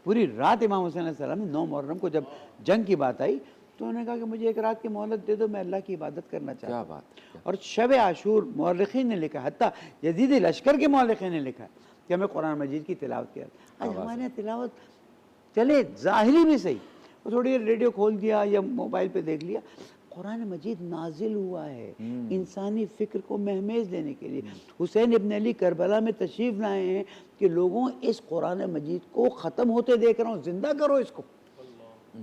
پوری رات امام حسین علیہ السلام نے 9 محرم کو جب جنگ کی بات آئی تو انہوں نے کہا کہ مجھے ایک رات کی مہلت دے دو، میں اللہ کی عبادت کرنا چاہتا ہوں. اور شب عاشور مورخین نے لکھا، حتیٰ یزیدی لشکر کے مورخین نے لکھا کہ ہمیں قرآن مجید کی تلاوت کیا. آج ہمارے یہاں تلاوت چلے ظاہری بھی صحیح، وہ تھوڑی ریڈیو کھول دیا یا موبائل پہ دیکھ لیا. قرآن مجید نازل ہوا ہے انسانی فکر کو مہمیز دینے کے لیے. حسین ابن علی کربلا میں تشریف لائے ہیں کہ لوگوں اس قرآن مجید کو ختم ہوتے دیکھ رہا ہوں، زندہ کرو اس کو.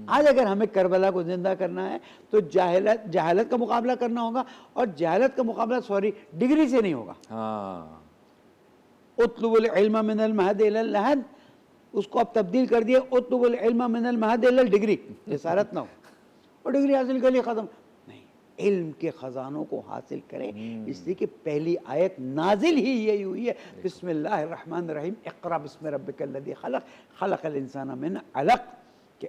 آج اگر ہمیں کربلا کو زندہ کرنا ہے تو جہالت کا مقابلہ کرنا ہوگا. اور جہالت کا مقابلہ ڈگری سے نہیں ہوگا. اطلب العلم من المہد الی اللحد، اس کو اب تبدیل کر دیا اطلب العلم من المہد الی الڈگری. جسارت نہ ہو اور ڈگری حاصل کر لی ختم نہیں، علم کے خزانوں کو حاصل کریں. اس لیے کہ پہلی آیت نازل ہی یہی ہوئی ہے، بسم اللہ الرحمن الرحیم، اقرأ بسم ربک الذی خلق، خلق الانسان من علق، کہ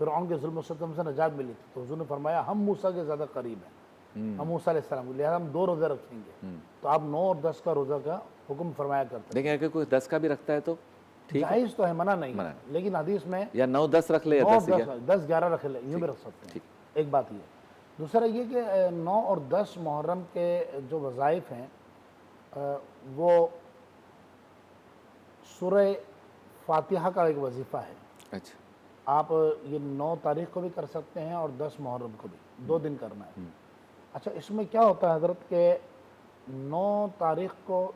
فرعون کے ظلم و ستم سے نجات ملی تھی، تو حضور نے فرمایا ہم موسیٰ کے زیادہ قریب ہیں، ہم موسیٰ علیہ السلام، لہٰذا ہم 2 روزے رکھیں گے، تو آپ 9 اور 10 کا روزہ کا حکم فرمایا کرتے ہیں۔ لیکن اگر کوئی 10 کا بھی رکھتا ہے تو ٹھیک ہے، جائز تو ہے، منع نہیں ہے، لیکن حدیث میں یا 9-10 رکھ لے یا 10 10 11 رکھ لے، یوں بھی رکھ سکتے ہیں، ایک بات یہ۔ دوسرا یہ کہ 9 اور 10 محرم کے جو وظائف ہیں وہ سورہ فاتحہ کا ایک وظیفہ ہے۔ اچھا، آپ یہ 9 تاریخ کو بھی کر سکتے ہیں اور 10 محرم کو بھی، 2 دن کرنا ہے۔ اچھا، اس میں کیا ہوتا ہے حضرت کہ 9 تاریخ کو،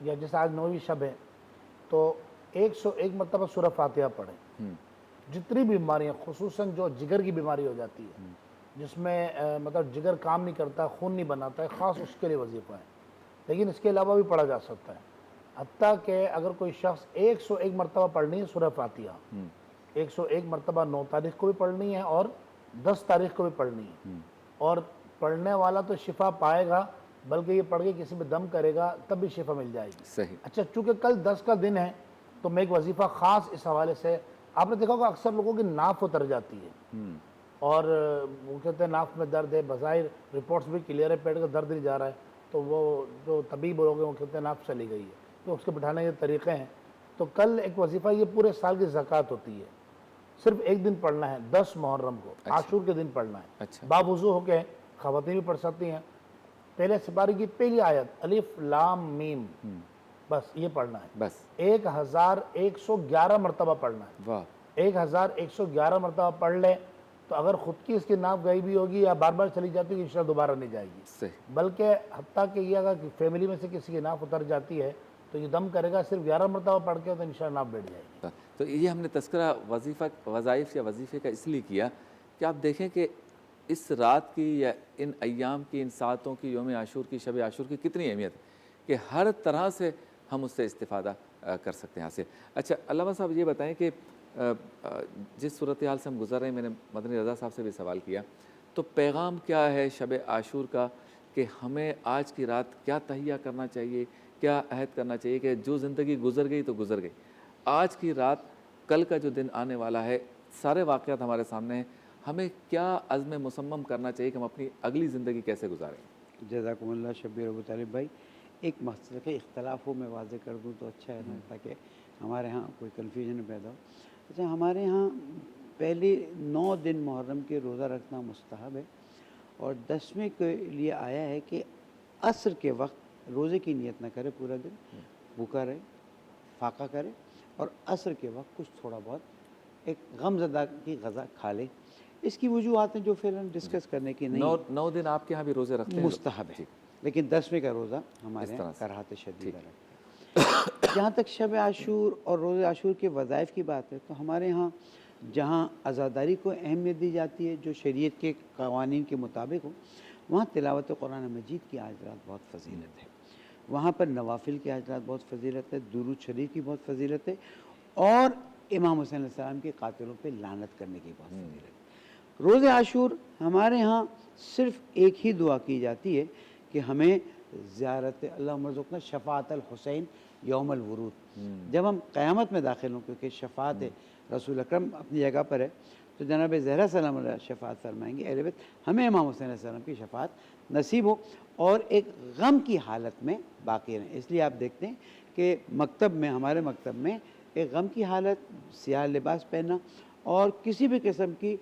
یا جیسے آج 9ویں شب ہے، تو 101 مرتبہ سورہ فاتحہ پڑھیں۔ جتنی بیماریاں، خصوصاً جو جگر کی بیماری ہو جاتی ہے، جس میں مطلب جگر کام نہیں کرتا، خون نہیں بناتا ہے، خاص اس کے لیے وظیفہ ہے، لیکن اس کے علاوہ بھی پڑھا جا سکتا ہے۔ حتیٰ کہ اگر کوئی شخص 101 مرتبہ پڑھنی ہے سورہ فاتحہ، 101 مرتبہ 9 تاریخ کو بھی پڑھنی ہے اور 10 تاریخ کو بھی پڑھنی ہے، اور پڑھنے والا تو شفا پائے گا، بلکہ یہ پڑھ کے کسی میں دم کرے گا تب بھی شفا مل جائے گی۔ صحیح۔ اچھا، چونکہ کل 10 کا دن ہے تو میں ایک وظیفہ خاص اس حوالے سے، آپ نے دیکھا ہوگا اکثر لوگوں کی ناف اتر جاتی ہے، اور وہ کہتے ہیں ناف میں درد ہے، بظاہر رپورٹس بھی کلیئر ہے، پیٹ کا درد نہیں جا رہا ہے، تو وہ جو طبیب لوگ ہیں وہ کہتے ہیں ناف چلی گئی ہے، تو اس کے بٹھانے کے طریقے ہیں۔ تو کل ایک وظیفہ، یہ پورے سال کی زکوٰۃ ہوتی ہے، صرف ایک دن پڑھنا ہے، 10 محرم کو، عاشور کے دن پڑھنا ہے۔ باوضو ہو کے خواتین بھی پڑھ سکتی ہیں۔ پہلے سپارے کی پہلی آیت الف لام میم، بس یہ پڑھنا ہے، بس 1111 مرتبہ پڑھنا ہے۔ واہ، 1111 مرتبہ پڑھ لے تو اگر خود کی اس کی ناف گئی بھی ہوگی یا بار بار چلی جاتی ہے، انشاءاللہ دوبارہ نہیں جائے گی۔ صحیح۔ بلکہ حتیٰ کہ یہ اگر فیملی میں سے کسی کی ناف اتر جاتی ہے تو یہ دم کرے گا، صرف 11 مرتبہ پڑھ کے تو انشاءاللہ ناف بیٹھ جائے گی۔ تو یہ ہم نے تذکرہ وظائف یا وظیفے کا اس لیے کیا کہ آپ دیکھیں کہ اس رات کی یا ان ایام کی، ان ساعتوں کی، یوم عاشور کی، شب عاشور کی کتنی اہمیت ہے کہ ہر طرح سے ہم اس سے استفادہ کر سکتے ہیں حاصل۔ اچھا علامہ صاحب، یہ بتائیں کہ جس صورتحال سے ہم گزر رہے ہیں، میں نے مدنی رضا صاحب سے بھی سوال کیا، تو پیغام کیا ہے شب عاشور کا کہ ہمیں آج کی رات کیا تہیہ کرنا چاہیے، کیا عہد کرنا چاہیے کہ جو زندگی گزر گئی تو گزر گئی، آج کی رات، کل کا جو دن آنے والا ہے، سارے واقعات ہمارے سامنے ہیں، ہمیں کیا عزم مصمم کرنا چاہیے کہ ہم اپنی اگلی زندگی کیسے گزاریں؟ جزاکم اللہ شبیر ابو طالب بھائی، ایک مسئلہ کے اختلاف ہو میں واضح کر دوں تو اچھا ہے نا، تاکہ ہمارے ہاں کوئی کنفیوژن پیدا ہو۔ اچھا، ہمارے ہاں پہلے 9 دن محرم کے روزہ رکھنا مستحب ہے، اور 10ویں کے لیے آیا ہے کہ عصر کے وقت روزے کی نیت نہ کرے، پورا دن بھوکا رہے، فاقہ کرے، اور عصر کے وقت کچھ تھوڑا بہت ایک غم زدہ کی غذا کھا لے۔ اس کی وجوہات ہیں جو فعلاً ڈسکس کرنے کی نہیں، 9 دن آپ کے ہاں بھی روزے رکھتے ہیں؟ مستحب ہے، لیکن 10ویں کا روزہ ہمارے یہاں کراہت شدید ہے۔ جہاں تک شب عاشور اور روزہ عاشور کے وظائف کی بات ہے، تو ہمارے ہاں جہاں عزاداری کو اہمیت دی جاتی ہے جو شریعت کے قوانین کے مطابق ہو، وہاں تلاوت قرآن مجید کی آج رات بہت فضیلت ہے، وہاں پر نوافل کی آج رات بہت فضیلت ہے، درود شریف کی بہت فضیلت ہے، اور امام حسین علیہ السلام کے قاتلوں پہ لعنت کرنے کی بہت فضیلت ہے۔ روزہ عاشور ہمارے ہاں صرف ایک ہی دعا کی جاتی ہے کہ ہمیں زیارت اللہم ارزقنا شفاعت الحسین یوم الورود، جب ہم قیامت میں داخل ہوں، کیونکہ شفاعت رسول اکرم اپنی جگہ پر ہے، تو جناب زہرا سلام علیہ شفاعت فرمائیں گے، اہل بیت ہمیں امام حسین علیہ السلام کی شفاعت نصیب ہو اور ایک غم کی حالت میں باقی رہیں۔ اس لیے آپ دیکھتے ہیں کہ مکتب میں، ہمارے مکتب میں ایک غم کی حالت، سیاہ لباس پہننا اور کسی بھی قسم کی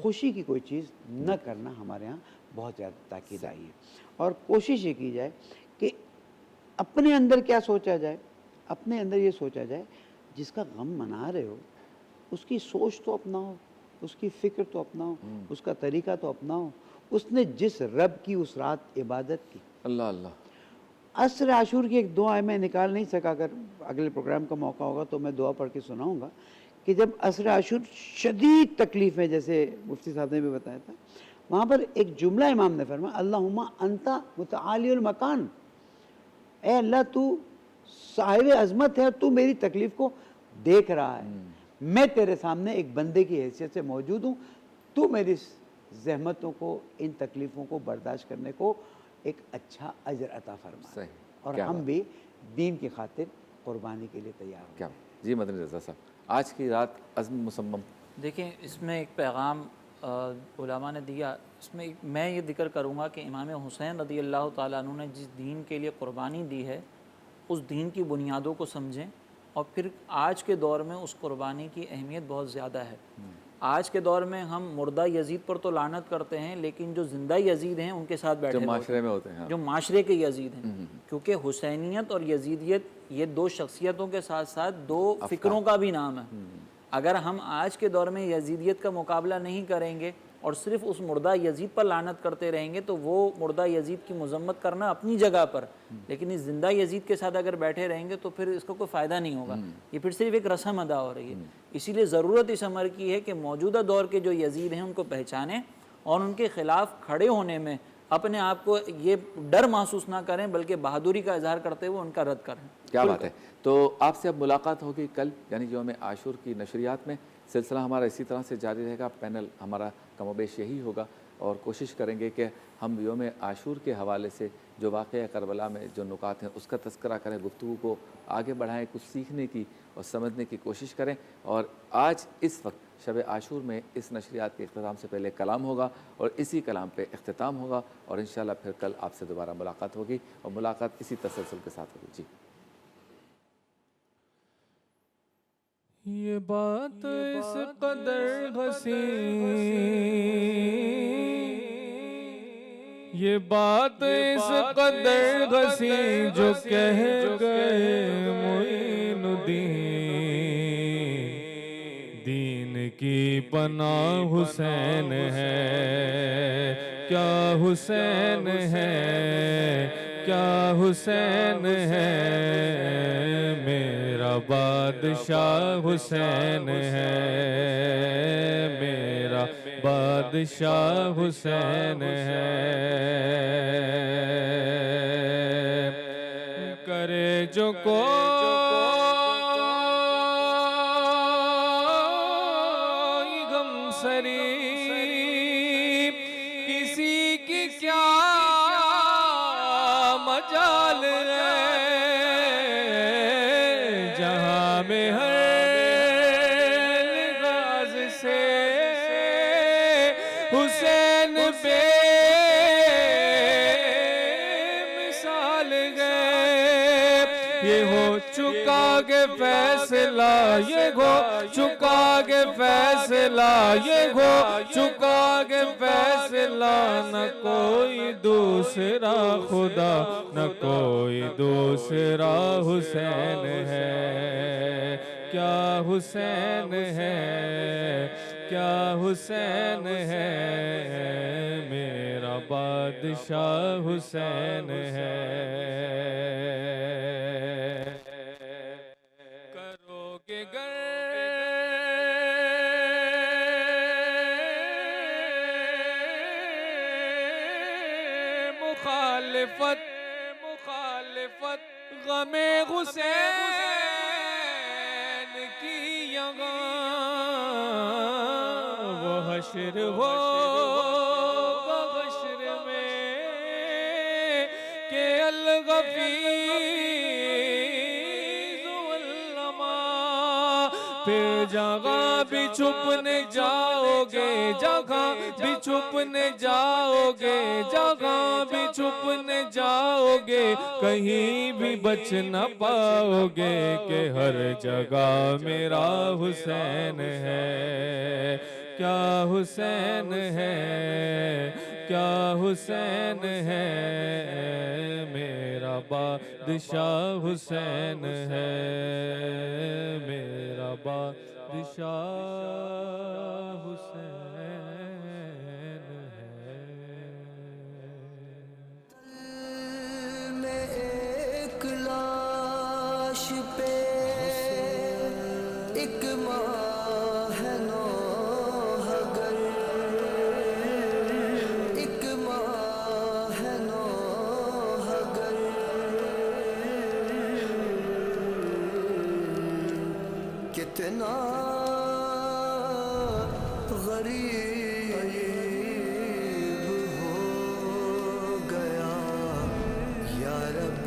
خوشی کی کوئی چیز نہ کرنا ہمارے ہاں بہت زیادہ تاکید آئی ہے، اور کوشش یہ کی جائے کہ اپنے اندر کیا سوچا جائے، اپنے اندر یہ سوچا جائے جس کا غم منا رہے ہو اس کی سوچ تو اپنا ہو، اس کی فکر تو اپنا ہو، اس کا طریقہ تو اپنا ہو، اس نے جس رب کی اس رات عبادت کی۔ اللہ اللہ۔ عصر عاشور کی ایک دعا ہے، میں نکال نہیں سکا، اگر اگلے پروگرام کا موقع ہوگا تو میں دعا پڑھ کے سناؤں گا، کہ جب عصر عاشور شدید تکلیف میں، جیسے مفتی صاحب نے بھی بتایا تھا، وہاں پر ایک جملہ امام نے فرمایا، اللہم انت متعالی المکان، اے اللہ تو صاحب عظمت ہے، تو میری تکلیف کو دیکھ رہا ہے، میں تیرے سامنے ایک بندے کی حیثیت سے موجود ہوں، تو میری زحمتوں کو، ان تکلیفوں کو برداشت کرنے کو ایک اچھا اجر عطا فرما، اور ہم بھی دین کی خاطر قربانی کے لیے تیار ہیں۔ کیا جی مدنی رضا صاحب، آج کی رات عزم مصمم دیکھیں اس میں ایک پیغام علماء نے دیا، اس میں میں یہ ذکر کروں گا کہ امام حسین رضی اللہ تعالیٰ عنہ نے جس دین کے لیے قربانی دی ہے اس دین کی بنیادوں کو سمجھیں، اور پھر آج کے دور میں اس قربانی کی اہمیت بہت زیادہ ہے۔ آج کے دور میں ہم مردہ یزید پر تو لعنت کرتے ہیں، لیکن جو زندہ یزید ہیں ان کے ساتھ بیٹھے جو معاشرے میں ہوتے ہیں، جو معاشرے کے یزید ہیں، کیونکہ حسینیت اور یزیدیت یہ دو شخصیتوں کے ساتھ ساتھ دو فکروں کا بھی نام ہے۔ اگر ہم آج کے دور میں یزیدیت کا مقابلہ نہیں کریں گے اور صرف اس مردہ یزید پر لعنت کرتے رہیں گے تو وہ مردہ یزید کی مذمت کرنا اپنی جگہ پر، لیکن اس زندہ یزید کے ساتھ اگر بیٹھے رہیں گے تو پھر اس کا کوئی فائدہ نہیں ہوگا، یہ پھر صرف ایک رسم ادا ہو رہی ہے۔ اسی لیے ضرورت اس امر کی ہے کہ موجودہ دور کے جو یزید ہیں ان کو پہچانیں اور ان کے خلاف کھڑے ہونے میں اپنے آپ کو یہ ڈر محسوس نہ کریں بلکہ بہادری کا اظہار کرتے ہوئے ان کا رد کریں۔ کیا بات ہے۔ تو آپ سے اب ملاقات ہوگی کل، یعنی یوم عاشور کی نشریات میں۔ سلسلہ ہمارا اسی طرح سے جاری رہے گا، پینل ہمارا کم و بیش یہی ہوگا، اور کوشش کریں گے کہ ہم یوم عاشور کے حوالے سے جو واقعہ کربلا میں جو نکات ہیں اس کا تذکرہ کریں، گفتگو کو آگے بڑھائیں، کچھ سیکھنے کی اور سمجھنے کی کوشش کریں۔ اور آج اس وقت شب عاشور میں اس نشریات کے اختتام سے پہلے کلام ہوگا اور اسی کلام پہ اختتام ہوگا، اور انشاءاللہ پھر کل آپ سے دوبارہ ملاقات ہوگی، اور ملاقات اسی تسلسل کے ساتھ ہوگی۔ جی یہ بات اس قدر حسین، یہ بات اس قدر حسین جو کہہ گئے معین الدین، دین کی پناہ حسین ہے، کیا حسین ہے، کیا حسین ہے، میرا بادشاہ حسین ہے، میرا بادشاہ حسین ہے، کرے جو کوئی غم سری، کسی کی کیا مجال ہے، جہاں میں ہر لحاظ سے حسین بے مثال گئے، یہ ہو چکا کہ فیصلہ، یہ ہو چکا کہ فیصلہ، یہ ہو چکا کہ فیصلہ، نہ کوئی دوسرا خدا، نہ کوئی دوسرا حسین ہے، کیا حسین ہے، کیا حسین ہے، میرا بادشاہ حسین ہے، کرو گے گر مخالفت غم حسین کی یہاں، وہ حشر ہو حشر میں کہ الغفیر پھر جگہ بھی چھپنے جاؤ گے، جگہ بھی چھپنے جاؤ گے، جگہ بھی چھپنے جاؤ گے، کہیں بھی بچ نہ پاؤ گے کہ ہر جگہ میرا حسین ہے، کیا حسین ہے، کیا حسین ہے، میرا بادشاہ حسین ہے، میرا بادشاہ حسین ہے۔ میں ایک لاش پہ ایک ماہ نوح گر، ایک ماہ نوح گر، کتنا غریب ہو گیا یا رب